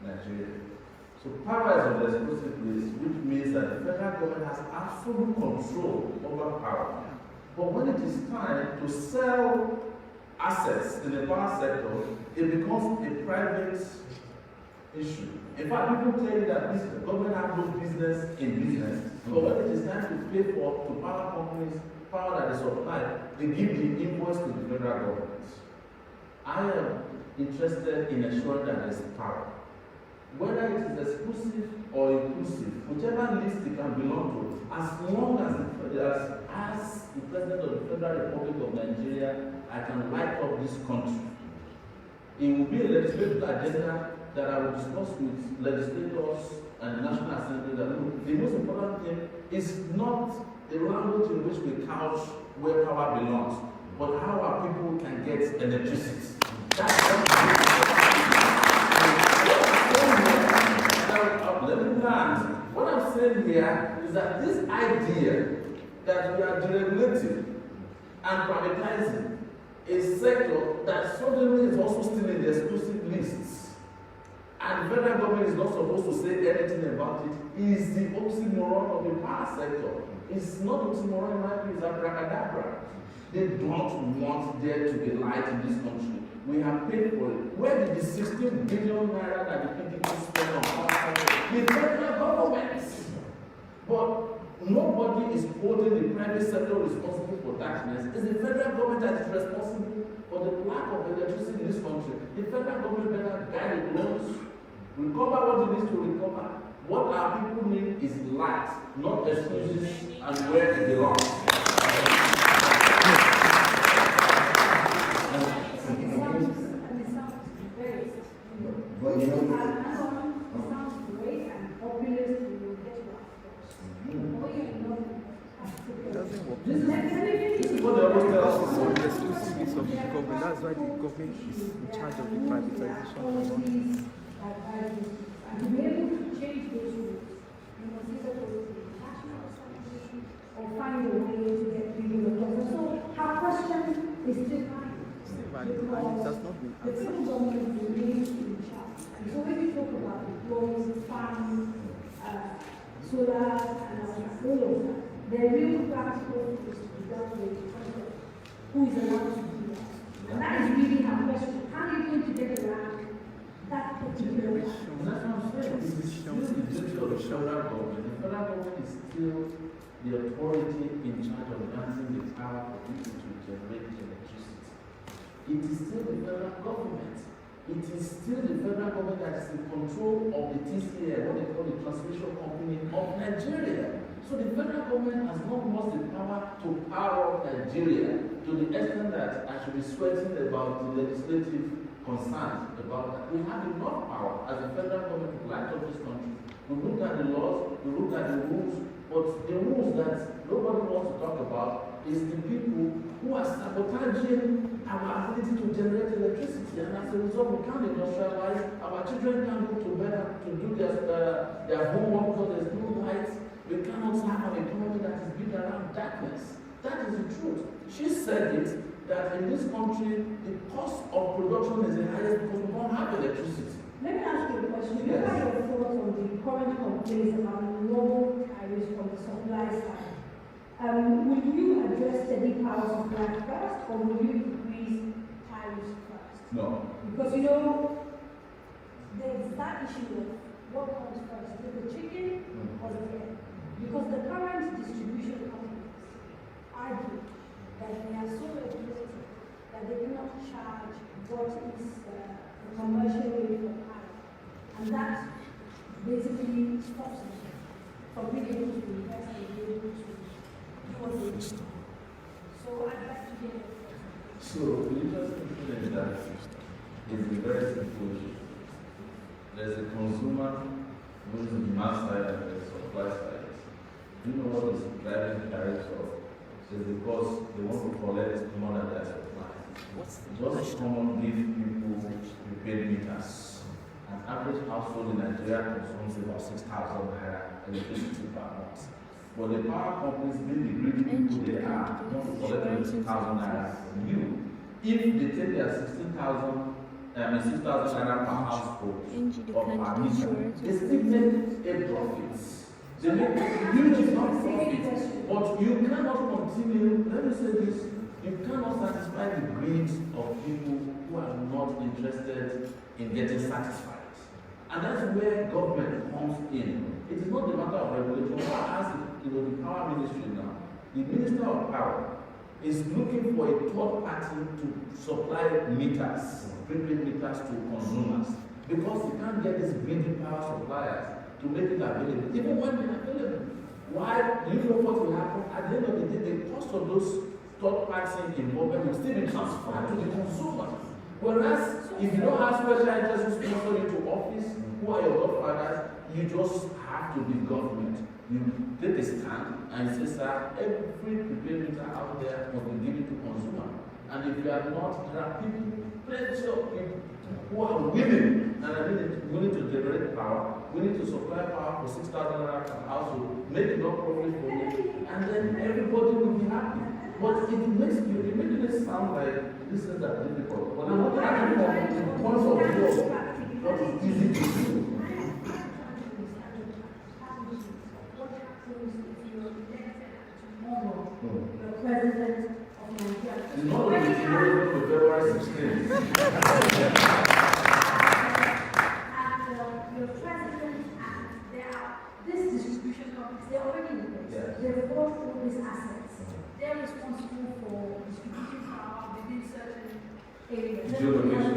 Nigeria. So power is of the exclusive place, which means that the federal government has absolute control over power. But when it is time to sell assets in the power sector, it becomes a private issue. In fact, people tell you that the government has no business in business, but when it is time to pay for to power companies, power that they supply, they give the invoice to the federal government. I am interested in ensuring that there is power. Whether it is exclusive or inclusive, whichever list it can belong to, as long as the President of the Federal Republic of Nigeria, I can light up this country. It will be a legislative agenda that I will discuss with legislators and the National Assembly. That the most important thing is not the language in which we couch where power belongs, but how our people can get electricity. What I'm saying here is that this idea that we are deregulating and privatizing a sector that suddenly is also still in the exclusive lists, and the federal government is not supposed to say anything about it, is the oxymoron of the power sector. It's not oxymoron in my view, it's abracadabra. They don't want there to be light in this country. We have paid for it. Where did the 16 billion naira that the PDP spent on power sector? The federal government. But nobody is holding the private sector responsible for darkness. It's the federal government that is responsible for the lack of electricity in this country. The federal government better guide the laws, recover what it needs to recover. What our people need is light, not excuses and where it belongs. But you know, sounds great and populist and you'll get to It doesn't work. This is what they always tell us. So the exclusiveness of the government, that's why the government is in charge of the privatization. And to be able to change those rules, you must either go to the national assembly or find a way to get people together. So her question is still valid. And it has not been The answered. federal government remains in charge. And so when you talk about deploying farms, solar, and all of that, the real practical is to be done with the country. Who is allowed to do that? And that is really our question. How are you going to get around that particular question? That's what I'm saying. It is still the duty of the federal government. The federal government is still the authority in charge of granting the power for people to generate electricity. It is still the federal government. It is still the federal government that is in control of the TCA, what they call the Transmission Company of Nigeria. So the federal government has not lost the power to power up Nigeria to the extent that I should be sweating about the legislative concerns about that. We have enough power as a federal government to light up this country. We look at the laws, we look at the rules, but the rules that nobody wants to talk about is the people who are sabotaging our ability to generate electricity, and as a result, we can't industrialize. Our children can't go to bed to do their homework because there's no light. We cannot have an economy that is built around darkness. That is the truth. She said it, that in this country, the cost of production is the highest because we don't have electricity. Let me ask you a question. Yes. What are your thoughts on the current complaints about no tariffs from the supply side. Will you address steady power supply first, or will you increase tariffs first? No. Because there's that issue of what comes first, the chicken or the egg? Because the current distribution companies argue that they are so regulated that they cannot charge what is the commercial rate for power. And that basically stops them from being able to invest and being able to do what they need. So I'd like to get your thoughts. So the interesting thing is that it's a very simple issue. There's a consumer who is the demand side and the supply side. Do you know what is driving tariffs of? It's because they want to collect more than their supply. Just common give people prepaid meters. An average household in Nigeria consumes about 6,000 naira electricity per month. But the power companies, being the greedy people they are, want to collect 6,000 naira from you. If they take their 6,000 naira per household or per meter, they still make a profit. They make a huge profit. But you cannot continue, let me say this, you cannot satisfy the greed of people who are not interested in getting satisfied. And that's where government comes in. It is not the matter of regulation. As the power ministry now, the Minister of Power is looking for a third party to supply meters, prepaid meters to consumers, because you can't get these greedy power suppliers to make it available, even when they're available. Why? Do you know what will happen? At the end of the day, the cost of those third party involvement will still be transferred to the consumer. Whereas, if you don't have special interests who sponsor you to office, who are your godfathers, you just have to be government. You take a stand and say, sir, every prepaid meter out there must be given to consumer. And if you are not, there are people, plenty of people who are willing and are willing to generate power, willing to supply power for 6,000 naira per household, make enough profit for you, and then everybody will be happy. But it makes it sound like this is that difficult. But I'm looking at it from the point of view of what is easy to do. The president of Nigeria. It's not only tomorrow, but February 16th. Your president and this distribution companies, they're already in place. Yes. They've bought all these assets. They're responsible for distributing power within certain areas. Geolocation.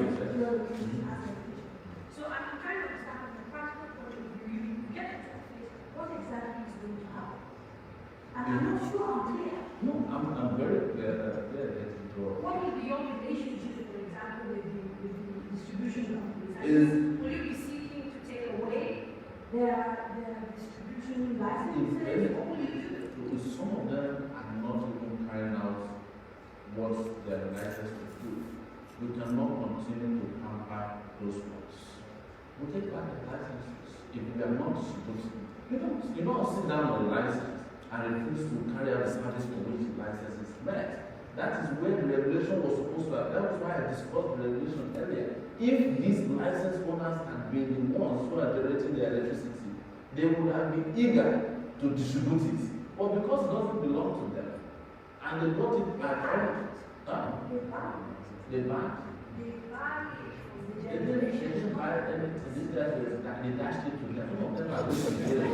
So I'm trying to understand from the practical point of view, you get it to place, what exactly is going to happen? And I'm not sure I'm clear. No, I'm very clear that What will be your relationship, for example, with the distribution companies? Will you be seeking to take away their distribution licenses? What will you do? Some of them are not even carrying out what they are licensed to do. We cannot continue to hamper those ones. We take back the licenses. If we are not supposed to, you don't sit down on the license and refuse to carry out the service for which the license is met. That is where the regulation was supposed to have. That was why I discussed the regulation earlier. If these license owners had been the ones who are generating the electricity, they would have been eager to distribute it. But because it doesn't belong to them, and they got it by promise, they buy it. They didn't buy anything. These guys they dashed it to them. Some of them are going to jail.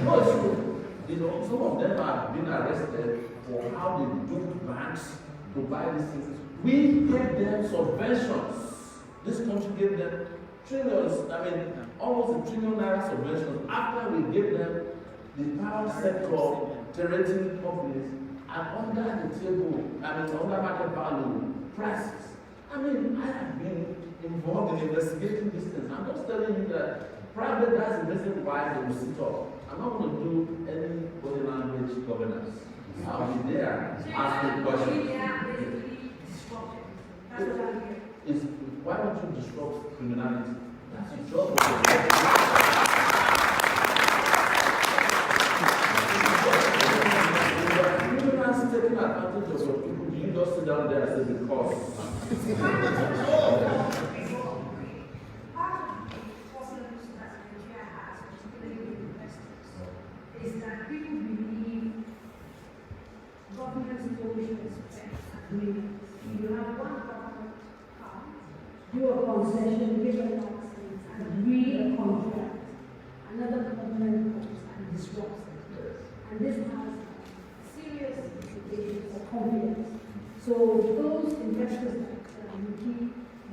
No, it's true. Some of them have been arrested for how they duped banks to buy these things. We gave them subventions. This country gave them trillions, almost $1 trillion subventions after we gave them the power sector generating companies and under the table, under market value prices. I have been involved in investigating these things. I'm just telling you that private, that's the reason why they will sit up. I'm not going to do any body language governance. I'll be there asking questions. Why don't you disrupt criminality? That's your job. Criminals taking advantage of your people, do you just sit down there and say because? concession, give a license, agree a contract, another government comes and disrupts it. And this has serious implications for confidence. So those investors that you keep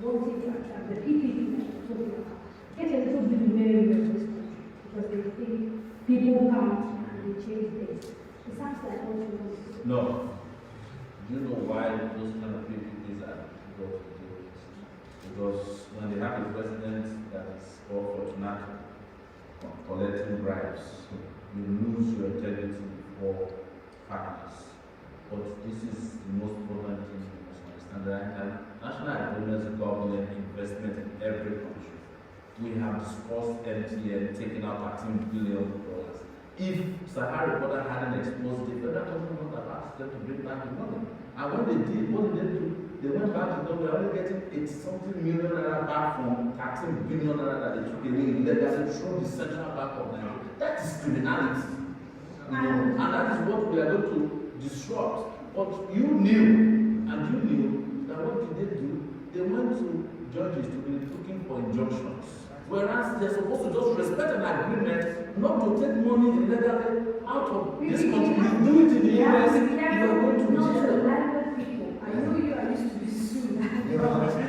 wanting to attract, the PPP that you're talking about, get a little bit wary of this country because they think people come and they change things. It sounds like what you want to do. No. Do you know why those kind of PPPs are got to do it? Because when they have a president that is all fortunato, collecting bribes, you lose your integrity for partners. But this is the most important thing you must understand. And national agreements government investment in every country. We have discussed MTN taking out $13 billion. If Sahara Reporter hadn't exposed it, the federal government would have asked them to bring back the money. And when they did, what did they do? They went back to them, we're only getting 80-something million naira back from 13 billion naira that they took away illegally through the central bank of Nigeria. That is criminality. You know, and that is what we are going to disrupt. But you knew that what did they do? They went to judges to be looking for injunctions. Whereas they're supposed to just respect an agreement, not to take money illegally out of this country. You do it in the US, you are going to jail. I know you are used to be sued.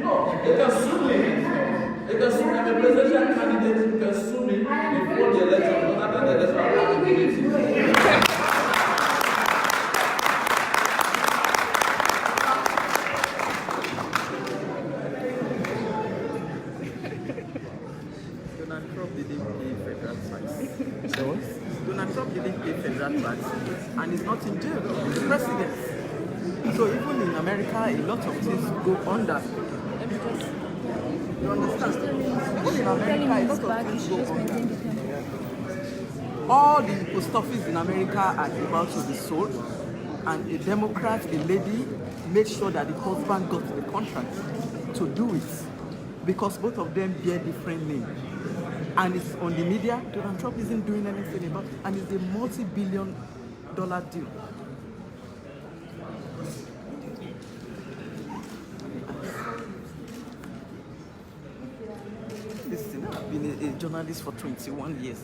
No, they can sue me. They can sue me. I'm a presidential candidate. You can sue me before the election, not after the election. Donald Trump didn't pay federal tax and is not in jail. He's president. So even in America, a lot of things go under. You understand? Even in America, a lot of things go under. All the post office in America are about to be sold, and a Democrat, a lady, made sure that the husband got the contract to do it because both of them bear different names. And it's on the media. Donald Trump isn't doing anything about it, and it's a multi-billion-dollar deal. Listen, I've been a journalist for 21 years.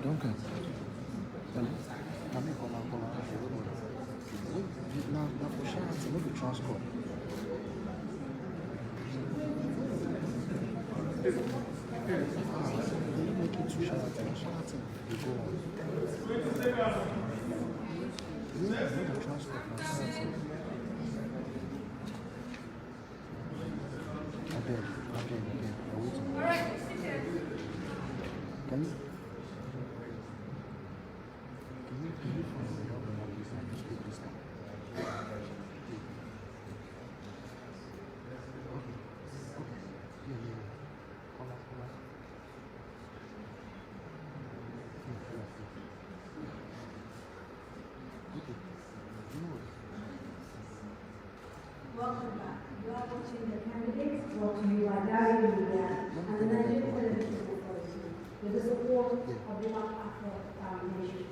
Duncan. Now, for sure, it's a little transport. Make it to Charlatan. Charlatan, you go on. You need the transport now, Charlatan. I beg. I'm waiting. Can you? Can you find the help and this and just take this down? Okay. Yeah. Hola. Okay. Welcome back. You are watching the candidates brought to you by Rabiu Rufai and the Nigerian Television Authority with the support of the Black Afro Foundation.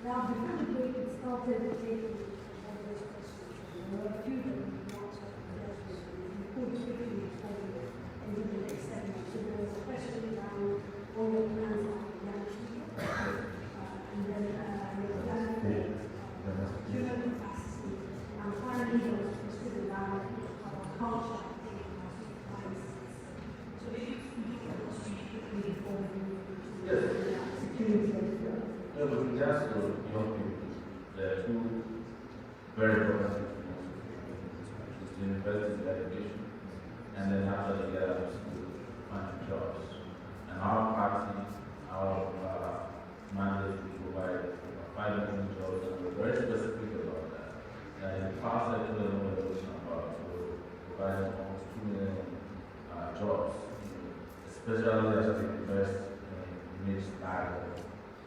Now, before the break, it started taking all those questions. There were a few that we want to address. We could quickly respond into the next segment. So there was a question Yes. security of the Yeah, but regards to young people, there are two very important things. It's the university education, and then after they get out of school, find jobs. And our party, our mandate to provide 5 million jobs, and we're very specific about that. And in the past, I told them what we're about, we're providing almost 2 million jobs, especially as we invest in niche dialogue,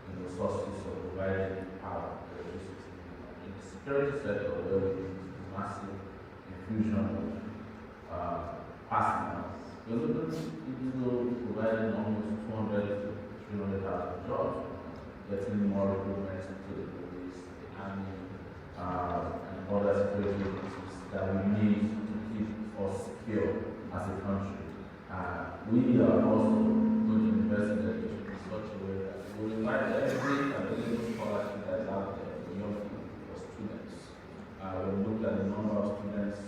in the sources of providing power, electricity. In the security sector, where we need massive infusion of personnel, we're looking into providing almost 200 to 300,000 jobs, getting more recruitment into the police, the army, and other security agencies that we need to keep us secure as a country. We are also going to invest in education in such a way that we will invite every available scholarship that is out there for young people, for students. We look at the number of students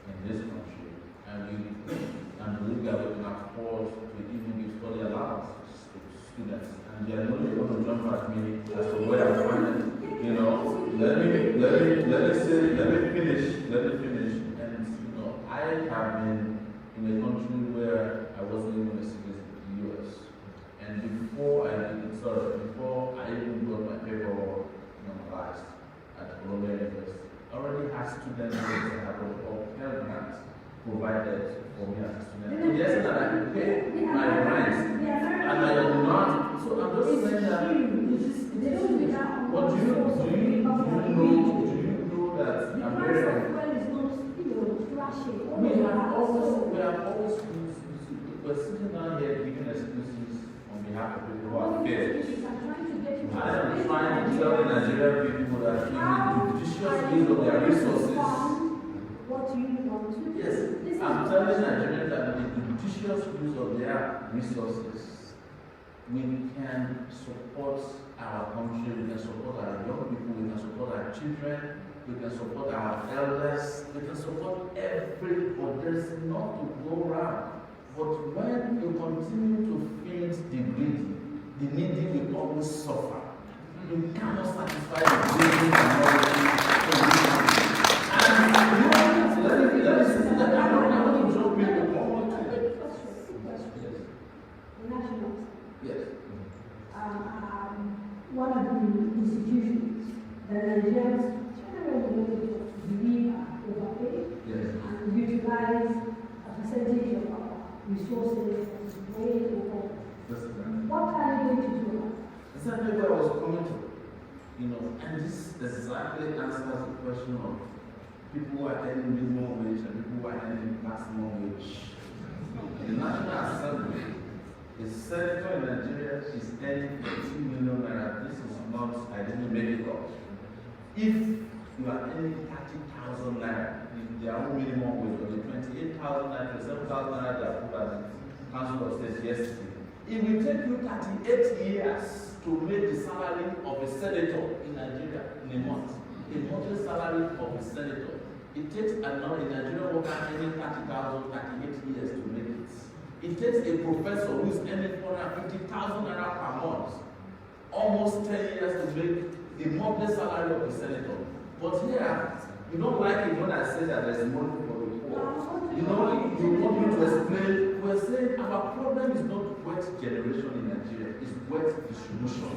in this country, and we believe that we can afford to even give study allowances to students. And they are not going to jump at me as to where I'm finding, let me finish. And I have been in a country where I wasn't even a citizen in the US. And before I even got my paperwork normalized at Columbia University, I already had student loans that have Pell grants provided for me as a student. So yes, that I can pay my rent, and I am not. So I'm just saying that. But do you know that America? We have always we're sitting down here giving excuses on behalf of people who are failed. I am trying to tell the Nigerian people that in the judicious use of their resources. Yes, I'm telling Nigerians that in the judicious use of their resources, we can support our country, we can support our young people, we can support our children, we can support our elders, we can support everybody. There's enough to go around. But when you continue to feed the greedy, the needy will always suffer. You cannot satisfy the greedy minority. And I'm going to jump in one more time. Yes. One of the institutions that Nigerians generally believe are overpaid and utilize a percentage of our resources way over. What are you going to do about it? Exactly where I was coming to. And this exactly answers the question of people who are earning minimum wage and people who are earning maximum wage. The National Assembly, the senator in Nigeria is earning 2 million naira. This is not, I didn't make it up. If you are earning 30,000 naira, their own minimum wage, or the 28,000 naira, 7,000 naira they are put at the Council of State yesterday, it will take you 38 years to make the salary of a senator in Nigeria in a month. A monthly salary of a senator. It takes a Nigerian worker earning 30,000, 38 years to make it. It takes a professor who is earning 450,000 naira per month, almost 10 years to make the monthly salary of a senator. But here, you don't like it when I say that there's money for the poor. You want me to explain. We're saying our problem is not wealth generation in Nigeria, it's wealth distribution.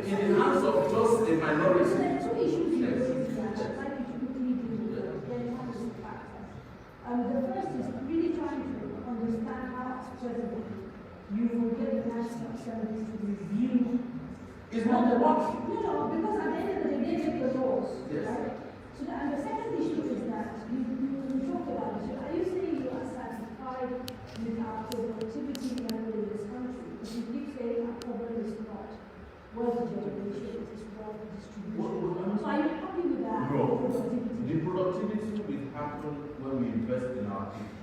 In the hands of just a minority. The first is really trying to understand how, as president, you will get the National Assembly to review. It's not the work. No, because at the end of the day, they make the laws. Yes. Right? So, and the second issue is that you talk about this. Are you saying you are satisfied with our productivity level in this country? Because you keep saying our problem is not wealth generation, it is wealth distribution. So, are you happy with that? No. The productivity will happen when we invest in our people.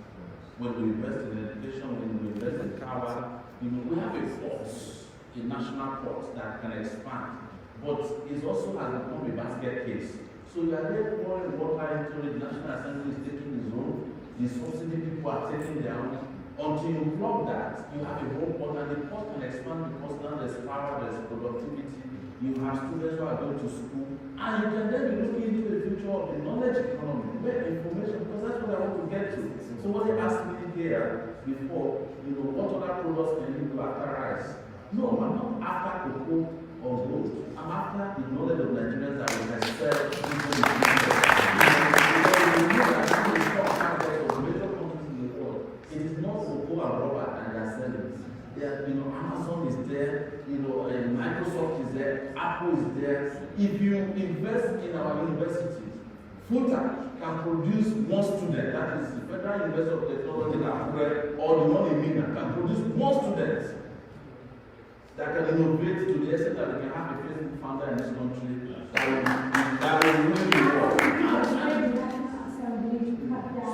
When we invest in education, when we invest in power, we have a force, a national force that can expand. But it also has become a basket case. So you are there pouring water into it, the National Assembly is taking its own, the subsidy people people are taking their own. Until you block that, you have a whole pot, and the pot can expand because now there's power, there's productivity. You have students who are going to school, and you can then be looking into the future of the knowledge economy, where information, because that's what I want to get to. So what they asked me here before, what other products can you do after rice? No, I'm not after cocoa or gold. I'm after the knowledge of Nigerians that we can sell people in the future. Because we know that some of the top markets of major countries in the world, it is not cocoa and rubber and their sellers. Amazon is there, Microsoft is there, Apple is there. If you invest in our universities, FUTA can produce one student, that is the Federal University of Technology or the one in Mina can produce one student that can innovate to the extent that we can have a Facebook founder in this country that will really work.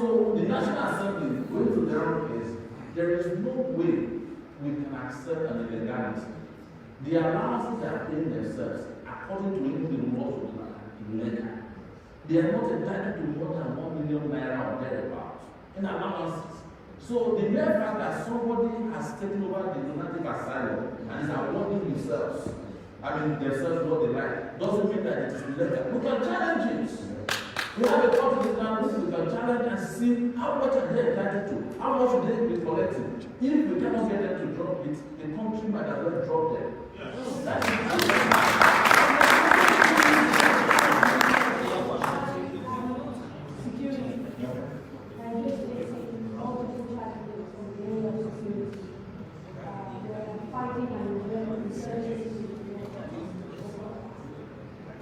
So the National Assembly, going to their own place, there is no way we can accept an illegality. The allowances they are paying themselves, according to even the laws of the land, illegal. They are not entitled to more than 1 million naira or thereabouts in allowances. So the mere fact that somebody has taken over the lunatic asylum and is awarding themselves what they like, doesn't mean that it is illegal. We can challenge it. We have a court in this we can challenge and see how much are they entitled to, how much should they be collecting. If we cannot get them to drop it, the country might as well drop them. That's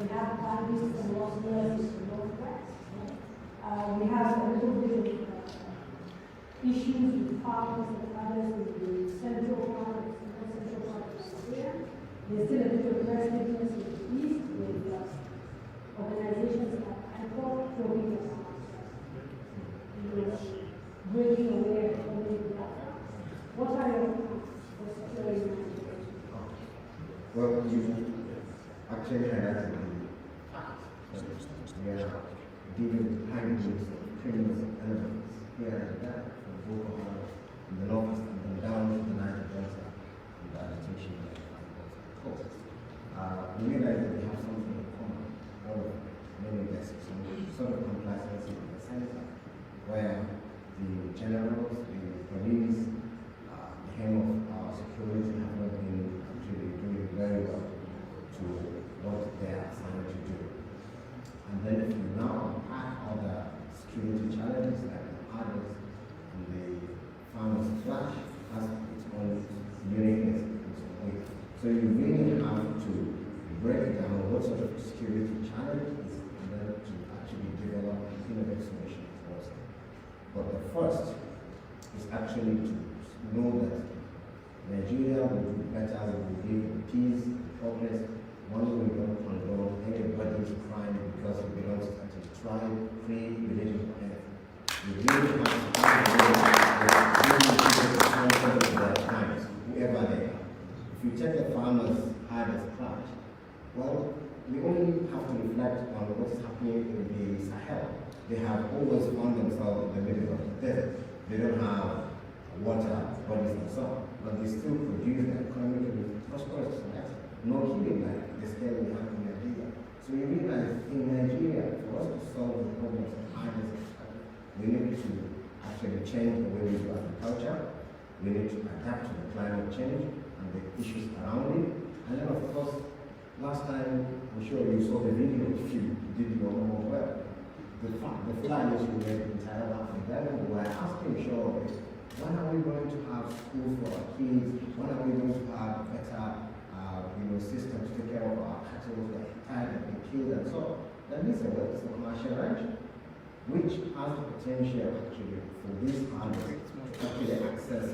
we have families and lost learners in Northwest. We have a little bit of issues with farmers and others in the central part of Nigeria. There's still a bit of restlessness in the east with organizations like ICO talking about breaking away of economic data. What are your plans for securing Nigeria? Well, you actually highlighted we are dealing with high groups of criminal elements here and there, from Boko Haram in the north and down to the Niger Delta and the agitation of the coast. We realize that we have something in common, all of many lessons, sort of complacency in the center, where the generals, the police, the head of our security have not been actually doing very well to what they are assigned to do. And then if you now add other security challenges like the others, and the farmers flash has its own uniqueness in its own way. So you really have to break down what sort of security challenges and then to actually develop an innovative solution for them. But the first is actually to know that Nigeria will do better, will live in peace, progress. One we don't condone anybody's crime because it belongs to a tribe, creed, religion, or anything. We really have to find a way of their crimes, whoever they are. If you take the farmers' hardest crash, well, we only have to reflect on what is happening in the Sahel. They have always found themselves in the middle of the desert. They don't have water, bodies, and so on, but they still produce an economically prosperous society. No killing like the scale we have in Nigeria. So you realize in Nigeria, for us to solve the problems of hardest, we need to actually change the way we do agriculture. We need to adapt to the climate change and the issues around it. And then of course, last time, I'm sure you saw the video if you did your homework well. The flyers we made in Taiwan and then we were asking sure, when are we going to have schools for our kids? When are we going to have better system to take care of our cattle that are tired and been killed and so on? Then this is a commercial ranch, which has the potential actually for this harvest to actually access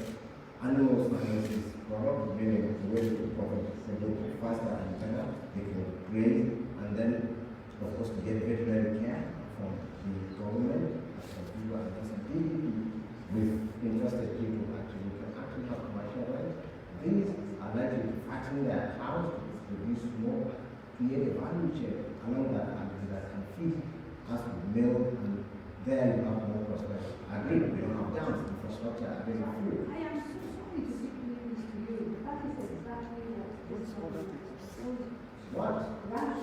animal sciences, product meaning the way to profit faster and better, they can graze, and then of course to get veterinary care from the government, from people and some DDP with interested people actually can actually have commercial ranch. These are likely to fatten their cows, produce more, create a value chain along that and that can feed us with milk, and there you have more prosperity. I agree, we don't have dams. infrastructure available. I am so sorry to keep doing this to you. That is exactly what this What? Right.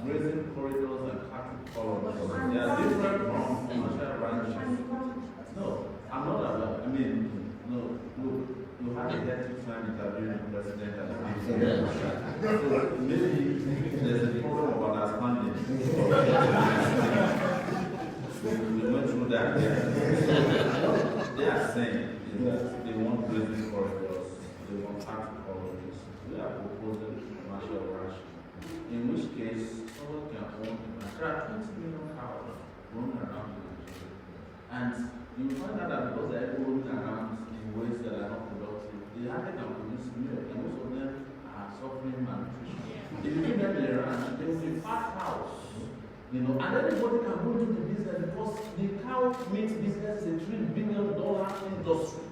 Grazing corridors and cattle corridors. They are different from commercial ranches. No, I'm not aware. I mean, no, look, you had a hectic time interviewing the president and the president. So maybe there's a problem of understanding. We went through that. They are saying that they want grazing corridors, they want cattle corridors. We are proposing commercial ranches. In which case, someone can own there are 20 million cows roaming around in Nigeria. And you find out that because they're roaming around in ways that are not productive, they hardly can produce milk, and most of them are suffering malnutrition. If you give them the ranch, they will be fat cows. You know, and everybody can go into the business because the cow meat business is a $3 billion industry.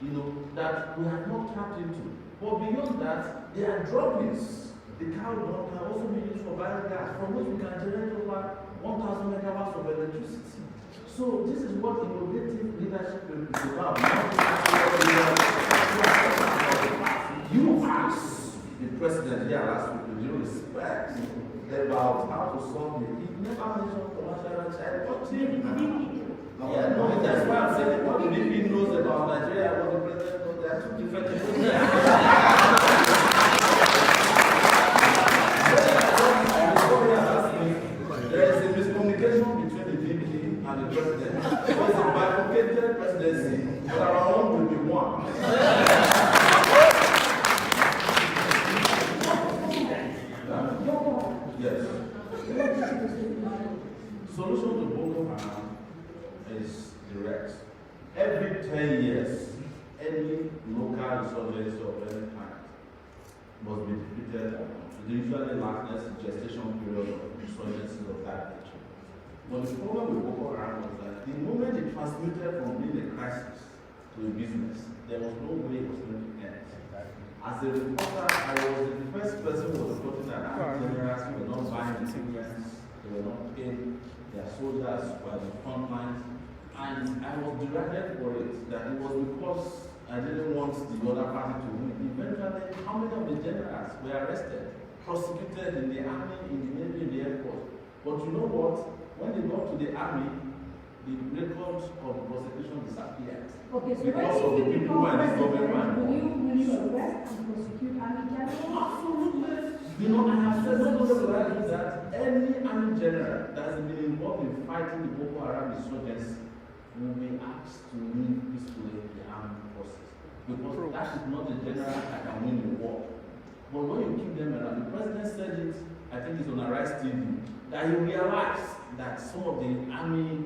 You know, that we have not tapped into. But beyond that, there are droppings. The cow dung can also be used for biogas, from which we can generate over 1,000 megawatts of electricity. So this is what innovative leadership is about. You asked the president here last week with due respect about how to solve it. He never mentioned commercial and child protein. Yeah, no, that's why I'm saying what the BP knows about Nigeria, what the president knows, they are two different things. There is a miscommunication between the VP and the president. There is a bifurcated presidency, but our own will be one. Yes. Solution to Boko Haram is direct. Every 10 years, any local insurgency of any kind must be defeated. They usually last gestation period of insurgency of that nature. But the problem with Boko Haram was that the moment it transmitted from being a crisis to a business, there was no way it was going to end. As a reporter, I was the first person who was reporting that army generals were not buying equipment, they were not paying their soldiers by the front lines, and I was derided for it, that it was because I didn't want the other party to win. Eventually, how many of the generals were arrested, prosecuted in the army, in the navy, in the air force? But you know what? When they got to the army, the record of prosecution disappeared. Okay, so because of the people who are in the government. will you arrest and prosecute army generals? Absolutely. You know, I have said no that any army general that has been involved in fighting the Boko Haram insurgency will be asked to leave peacefully the armed forces. Because that is not the general that can win the war. But when you keep them around, the president said it, I think it's on Arise TV, that he realized that some of the army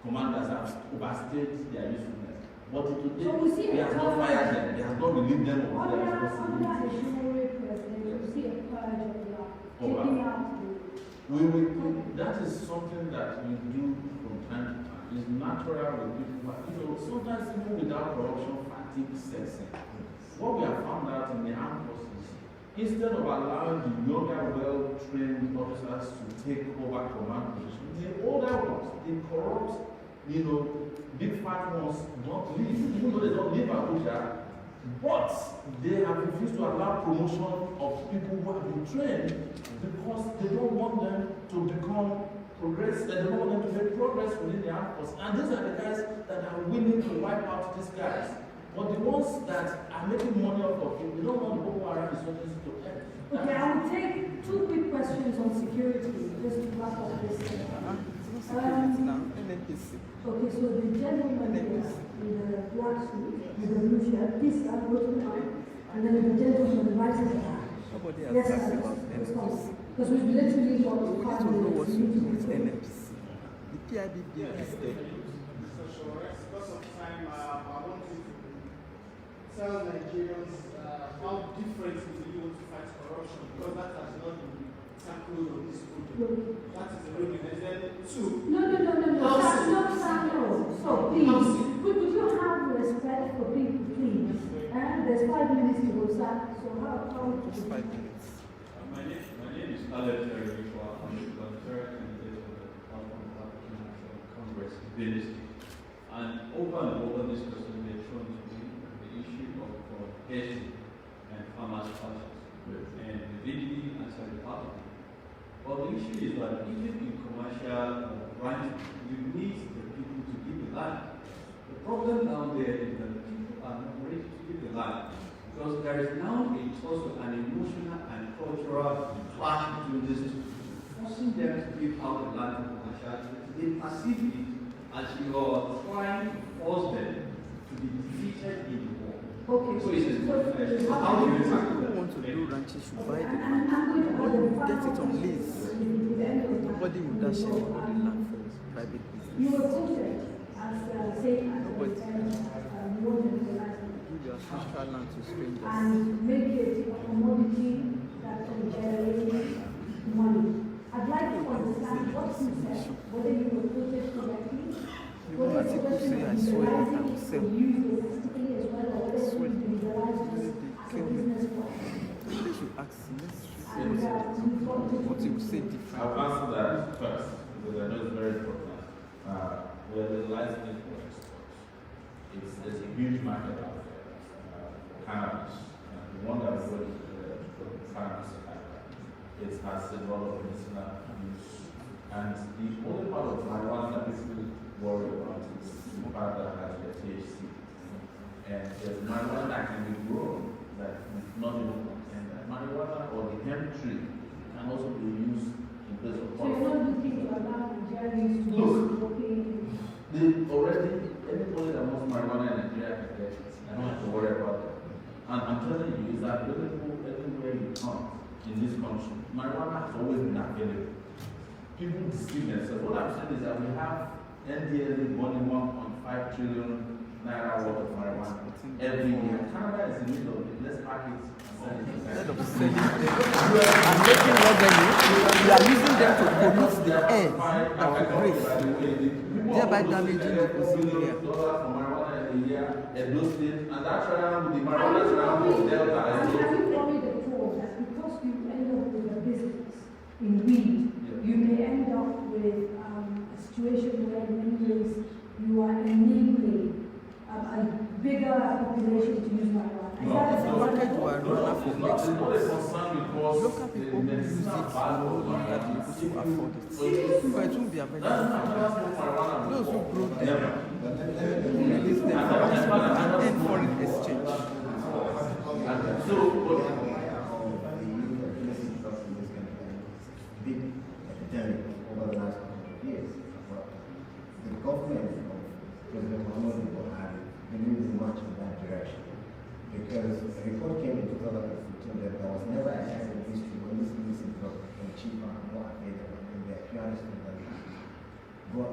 commanders have overstayed their usefulness. But today, so we see he has not fired them, he has not relieved them of their responsibility. That is something that we do from time to time. It's natural with people. You know, sometimes even without corruption, fatigue sets in. What we have found out in the armed forces, instead of allowing the younger, well-trained officers to take over command positions, the older ones, the corrupt, you know, big fat ones don't leave, even though they don't leave Abuja, but they have refused to allow promotion of people who have been trained because they don't want them to become progress, they don't want them to make progress within the armed force. And these are the guys that are willing to wipe out these guys. But the ones that are making money off of it, they don't want the Boko Haram insurgency to end. Okay, I will take two quick questions on security, just to wrap up this. Okay, so the gentleman here in the black suit, with the blue shirt, this I'll go to the mic, and then the gentleman rises up. Yes, sir. Because we've literally got to find know what to do with NFC. The PIBB is there. Because of time, I want you to tell Nigerians how different it is you want to fight corruption, because that has not been tackled on this project. That is the real thing. And then two. No. That's not Samuel. So please, could you have respect for people, please? And there's 5 minutes to go, sir. So how Just 5 minutes. My name is Rabiu Rufai. I'm the volunteer candidate for the African National Congress in Benin State. And over this person they thrown to me the issue of hedging and farmers' purchase and the VDD answered the party. But the issue is that even in commercial ranching, you need the people to give the land. The problem down there is that people are not ready to give the land because there is now also an emotional and cultural clash between this system, forcing them to give out the land to commercial. They perceive it as you are trying to force them to be defeated in the war. Okay. So it's how do you tackle Who want to do ranches should buy the land. Get it on lease. Nobody will dash anybody land for private business. You were quoted as saying Nobody give your ancestral land to strangers. and make it a commodity that can generate money. I'd like to understand what you said, whether you were quoted correctly, whether it's a question of legalizing it for use domestically as well, or whether it would be legalized just as a business model. They should ask him. Let's see And what he will say different. I'll answer that first because I know it's very important. We're legalizing it for export. There's a huge market out there for cannabis. The one that we're going to cannabis, it has a lot of medicinal use. And the only part of marijuana that people worry about is the part that has the THC. And there's marijuana that can be grown that not even contain that. Marijuana or the hemp tree can also be used in place of so you're not looking to allow Nigerians to use cocaine? Anybody that wants marijuana in Nigeria can get it. I don't have to worry about that. And I'm telling you, it's available everywhere you come in this country. Marijuana has always been available. People deceive themselves. What I'm saying is that we have NDLA burning 1.5 trillion naira worth of marijuana every year. Canada is in the middle of it. Let's pack it and sell it. Instead of selling them and making revenue, we are using them to pollute the air that we breathe, thereby damaging the ozone layer. For marijuana in a year, Edo State, and that's around the marijuana around Delta. Have you worried at all that because you end up with a business in weed, you may end up with a situation where in many ways you are enabling a bigger population to use marijuana? The market will run for Mexico. Local people will use it more that people to afford it. So it won't be available for them. Those who grow them, who release them and end foreign exchange. Big epidemic over the last couple of years. The government of President Muhammadu Buhari didn't do much in that direction. Because a report came in 2015 that there was never a time in history when this medicine became cheaper and more available in the purest of the land. But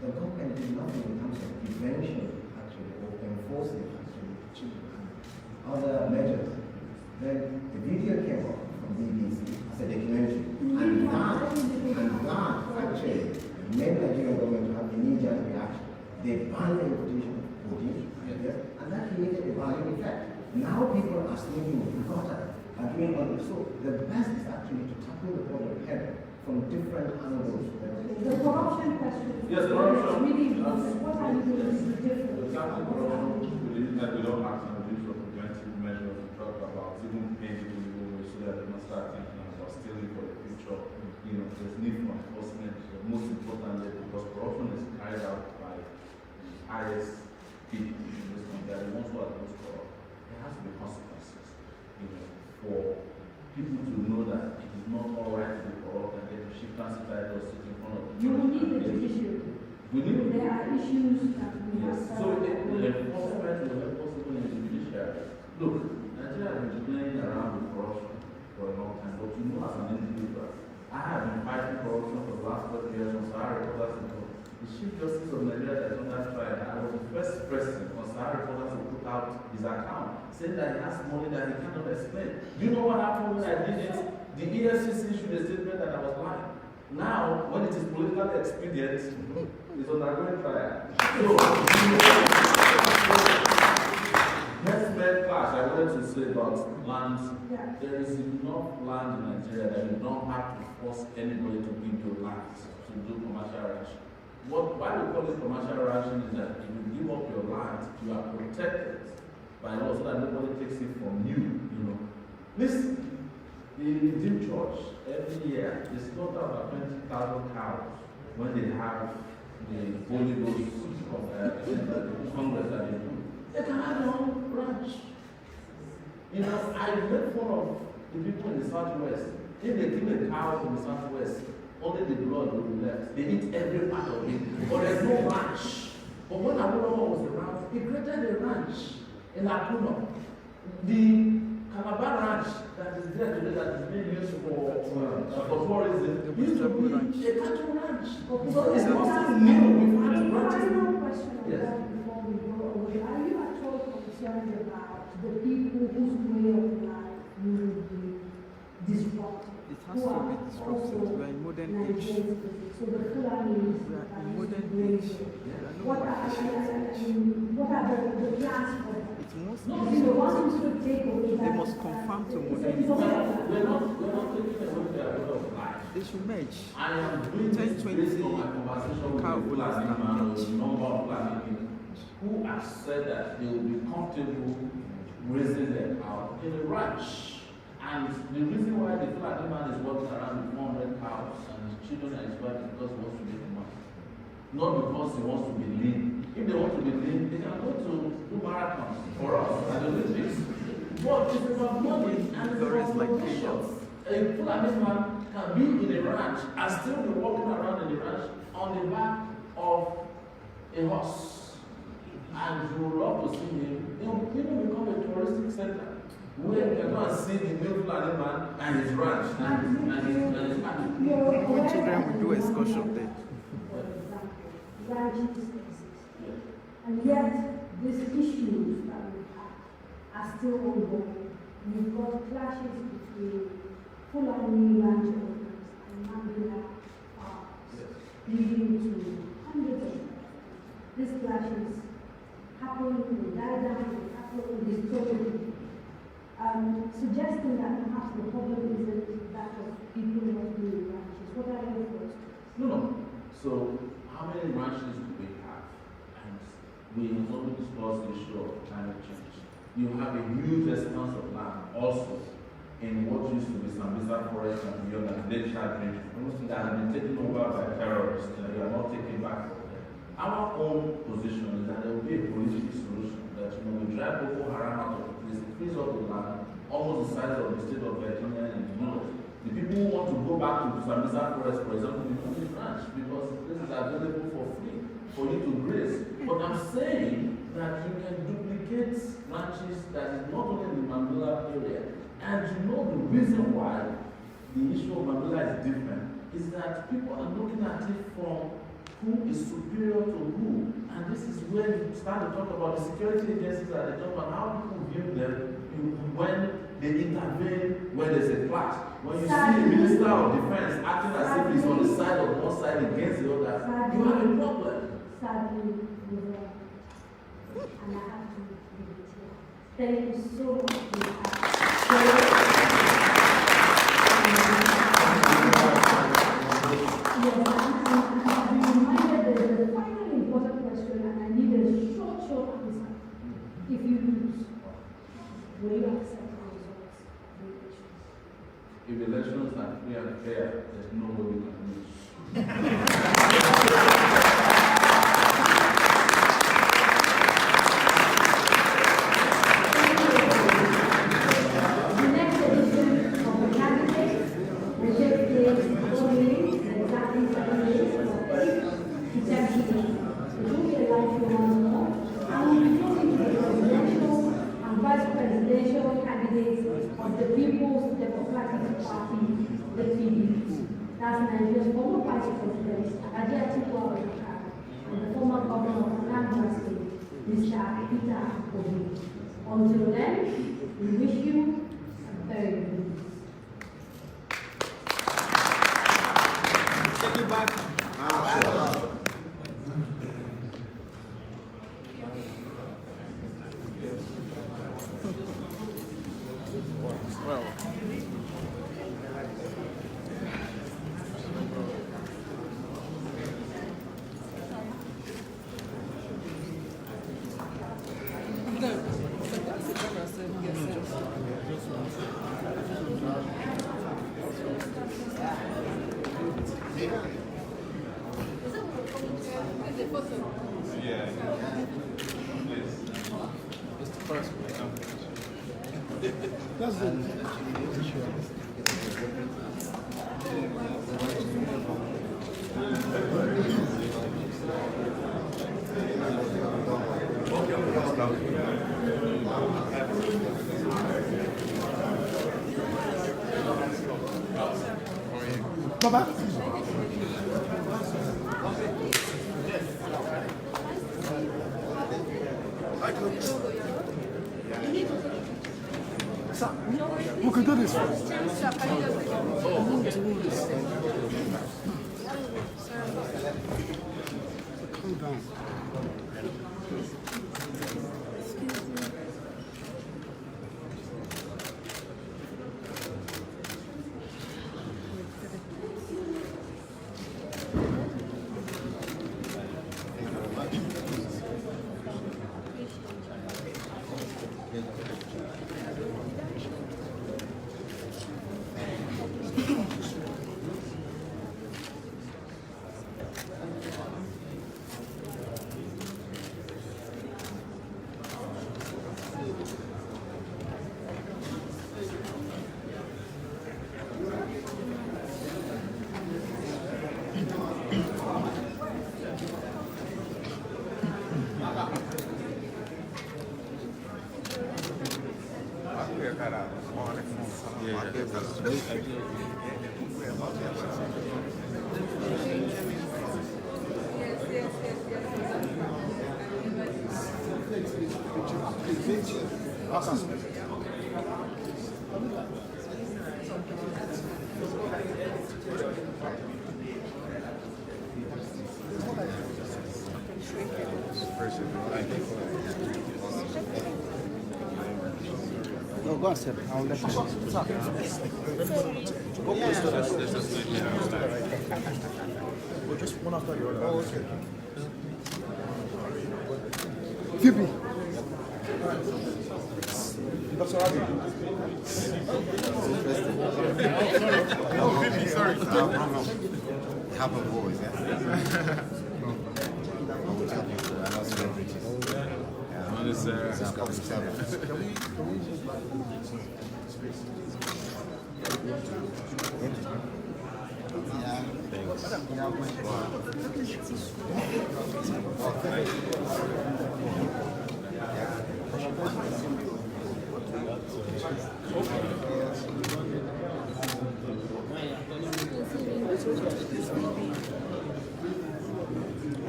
the government did nothing in terms of prevention, actually, or enforcing, actually, children. Other measures. Then the video came up from BBC as a documentary, and that actually made the Nigerian government to have immediate reaction. They banned the importation of cocaine, yes, and that created a value effect. Now people are smoking with water, are doing all this. So the best is actually to tackle the problem head from different angles. The corruption question. Yes, corruption. Really important. What are you doing to be different? For example, corruption, we didn't have the law act and the use of preventive measures we talked about, even paying people the way so that they must start thinking about stealing for the future. You know, there's need for enforcement, most importantly, because corruption is carried out by the highest people in this country, the ones who are the most corrupt. There has to be consequences, you know, for people to know that it is not all right to be corrupt and get to shift fancy titles sit in front of the You will need the judiciary. There are issues that we have. So the enforcement will help possible in the judiciary. Look, Nigeria has been playing around with corruption for a long time, but you know, as an individual, I have been fighting corruption for the last 12 years on Sahara Reporters in Court. The Chief Justice of Nigeria that is on that trial, I was the first person on Sahara Reporters to put out his account, saying that he has money that he cannot explain. You know what happened when I did it? The EFCC issued a statement that I was lying. Now, when it is politically expedient, it's undergoing trial. So, next class, I will wanted to say about land, there is enough land in Nigeria that you don't have to force anybody to give you land to do commercial ranching. Why we call it commercial ranching is that if you give up your land, you are protected by law so that nobody takes it from you, Listen, the Redeemed Church, every year, they slaughter about 20,000 cows when they have the Holy Ghost Congress that they do. They can have their own ranch. I make fun of the people in the Southwest. If they kill a cow in the Southwest, only the blood will be left. They eat every part of it, but there's no ranch. But when Awolowo was around, he created a ranch in Akuno. The Calabar ranch that is there today, that is being used for tourism, used to be a cattle ranch. So it's nothing new. We've had ranches. Yes. Are you at all concerned about the people whose way of life will be disrupted? It has to be disrupted. We are in modern age. So the Fulanis We are in modern age. What are the plans for them? It's most The ones who should take away that. They must conform to modern age. We're not taking away their way of life. They should merge. I am doing this based on my conversation with cow the owners Fulani man or and the number of Fulani people who have said that they will be comfortable raising their cow in a ranch. And the reason why the Fulani man is walking around with 100 cows and his children and his wife is because he wants to make money. Not because he wants to be lean. If they want to be lean, they can go to do marathons for us at the Olympics. But it's about money and it's about promotion. A Fulani man can be in a ranch and still be walking around in the ranch on the back of a horse. And you would love to see him. It will even become a touristic center where you can go and see the new Fulani man and his ranch and his family. When children will do excursion there. And yet, these issues that we have are still ongoing. We've got clashes between Fulani ranch owners and Mandela farmers, leading to hundreds of deaths. These clashes happen in Dada, they happen in historically, suggesting that perhaps the problem isn't that of people not doing ranches. What are your thoughts? No. So, how many ranches do we have? And we have only discussed the issue of climate change. You have a huge expanse of land also in what used to be Sambisa Forest and beyond and Lake Chad Range that have been taken over by terrorists and they are not taken back from them. Our own position is that there will be a political solution that we drive Boko Haram out of the place, freeze up the land, almost the size of the state of Virginia and the north. The people who want to go back to Sambisa Forest, for example, will not be ranch because this is available for free for you to graze. But I'm saying that you can duplicate ranches that is not only in the Mandela area. And the reason why the issue of Mandela is different is that people are looking at it from who is superior to who. And this is where you start to talk about the security agencies that they talk about how people view them when they intervene, when there's a clash. When you see the Minister of Defense acting as if he's on the side of one side against the other, you have a problem. Sadly, and I have to leave it here. Thank you so much for your I'm reminded there's a final important question and I need a short answer. If you lose, will you accept the results of the elections? If elections are free and fair, there's no way we can lose. The next edition of the candidate will take place only exactly 7 days from 8 to 10 p.m. It will be a live show once more, and we will be talking to the presidential and vice presidential candidates of the People's Democratic Party, the PDP. That's Nigeria's former vice president, Atiku Abubakar, and the former governor of Anambra State, Mr. Peter Obi. Until then, we wish you a very good week. Take it back. Well. Yeah. It's the first one. That's it. Baba. We could do this. Calm down. No, go and sit. I'll let you. Well, just one after the other. Oh, okay. Phoebe. Dr. Rabiu. Oh, Phoebe, sorry. Half of boys, yeah? I know celebrities. Yeah. On this,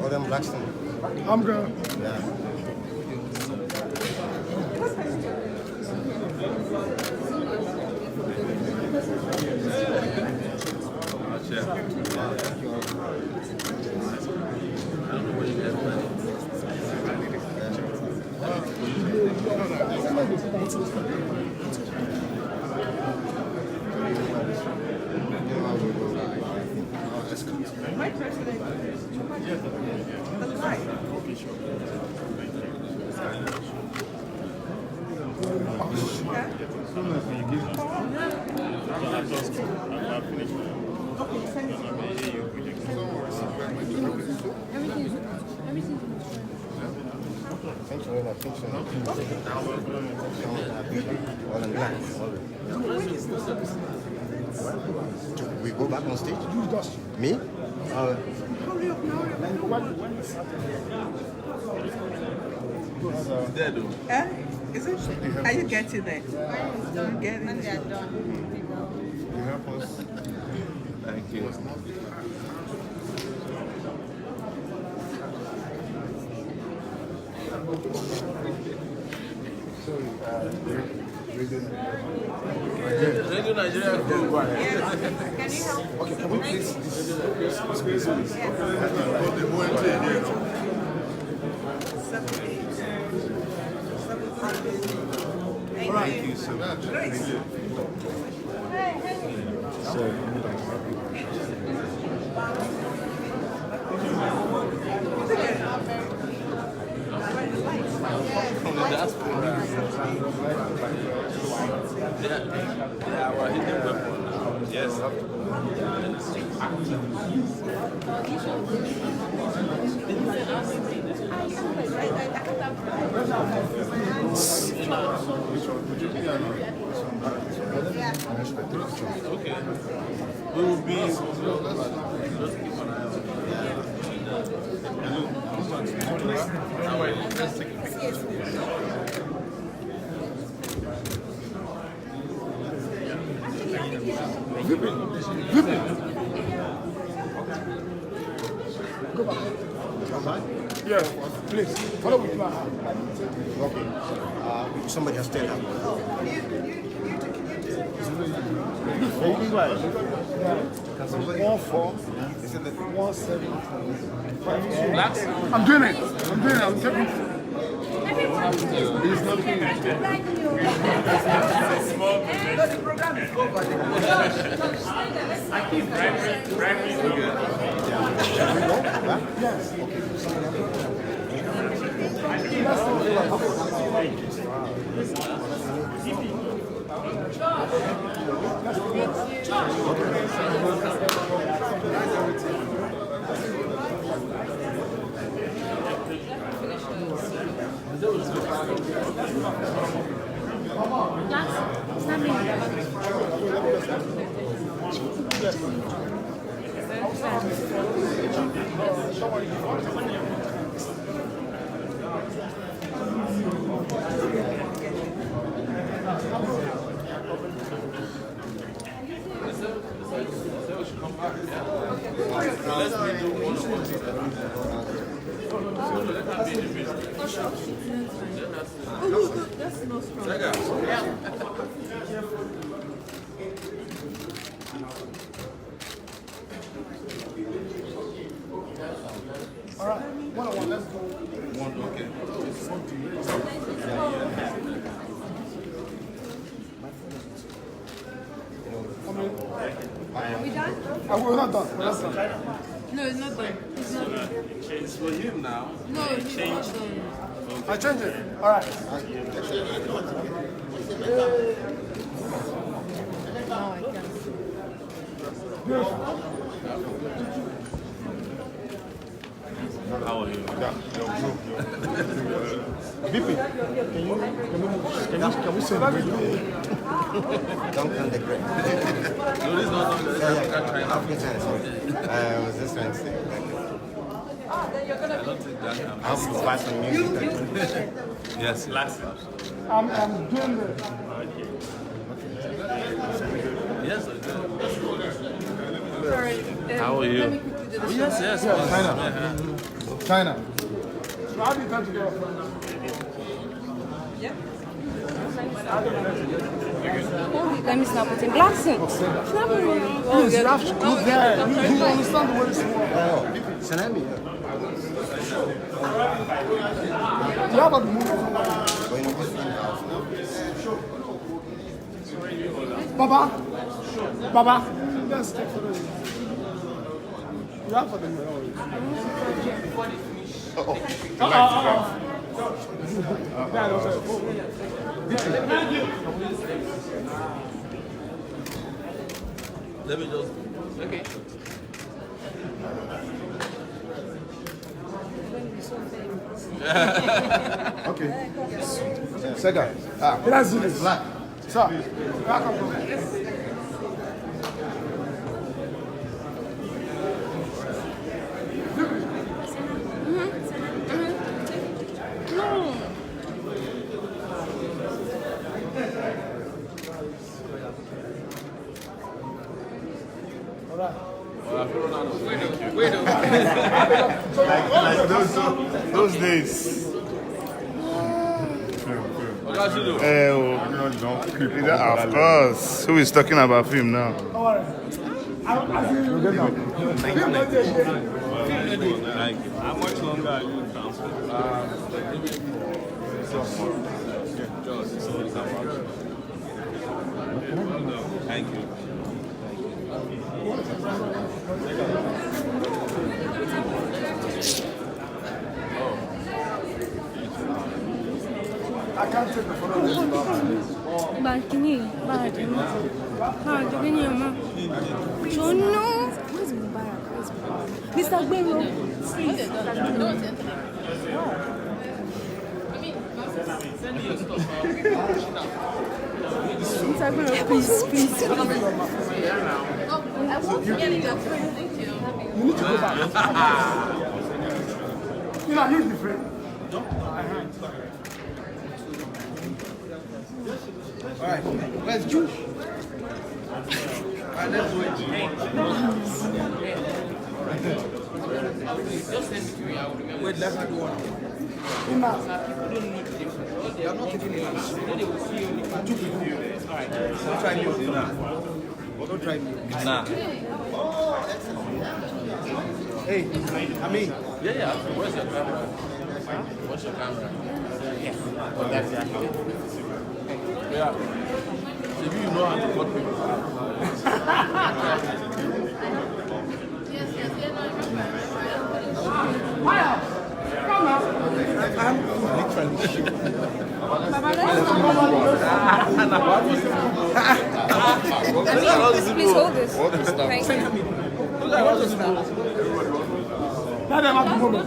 All them Blackstone. I'm good. Yeah. My president. That's right. We go back on stage? Me? Hurry up now. dead though. Is it? Are you getting it? I'm getting it. They're done. You help us. Thank you. Radio Nigeria Crew. Yes. Can you help? Okay, can we please squeeze this? Thank you so much. Yes. Okay. We will be. Just keep an eye on. Let's take a picture. Go back. Yes, please. Follow with my hand. Okay. Somebody has stand up. Very well. 1-4-1-7. I'm doing it. I'm taking it. It's not doing it. No, the program is over. I keep driving. Yes. Let's redo one of That's no strong. All right. One, let's go. one, okay. Are we done? We're not done. No, it's not done. It's not done. It's for him now. No, it's not done. I change it. All right. Now I can. How are you? BP, can we send you? Don't count the break. No, this is not the African time, sorry. I was just trying to say. I don't think that I have to buy some music. Yes, last. I'm doing the. Yes, I do. Sorry. How are you? Let me quickly do this. Yes, yes. China. So how do you come together? Yep. Let me snap it in Blackson. Yes, you have to go there. You understand the way it's works. Salami. You have a move. Baba. Let's take photos. You have for them. Let me just. Okay. Okay. Sega. Let's do this. Sir. Like those days. Of course. Who is talking about film now? How much longer are you in transport? Thank you. I can't take the photo. Balcony, so no. Where's Mubarak? Mr. Gbero, please. Mr. Gbero, please. I want to get it up. Thank you. You need to go back. You know, I need the friend. Alright, where's Juice? Alright, let's do it. Wait, let's not do one. I'm not taking it. Two people. Alright, don't try me. Don't try me. Nah. Hey, I mean. Yeah. Where's your camera? What's your camera? Yeah. Oh, that's yeah. Maybe you know how to cut people. Come on. Please hold this. Thank you. Let them have the moment.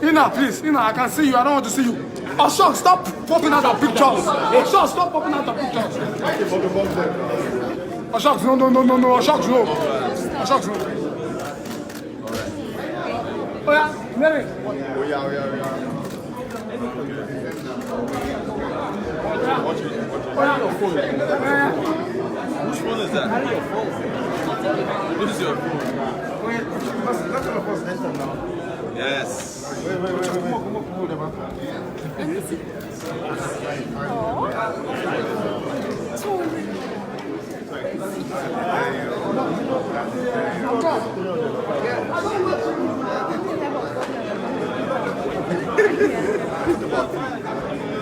Ina, please. Ina, I can see you. I don't want to see you. Ashok, stop popping out of pictures. Ashok, stop popping out of pictures. Ashok, no. Ashok, no. Ashok, no. Oh yeah, Mary. Oh yeah. Watch it. Your phone. Which phone is that? Your phone. What is your phone? Wait, let's have a first enter now. Yes. Wait. Come on.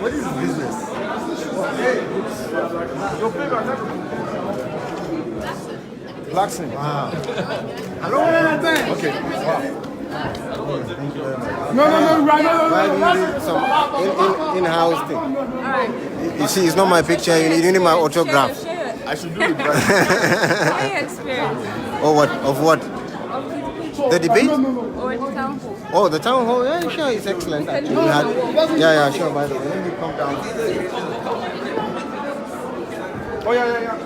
What is business? Your favorite. Relaxing. Wow. Hello. Okay. Wow. No. In-house thing. You see, it's not my picture. You need my autograph. I should do it. Share your experience. Oh, what? Of what? The debate? Or the town hall. Oh, the town hall. Yeah, sure, it's excellent. Actually, yeah, sure. By the way, let me come down. Oh yeah.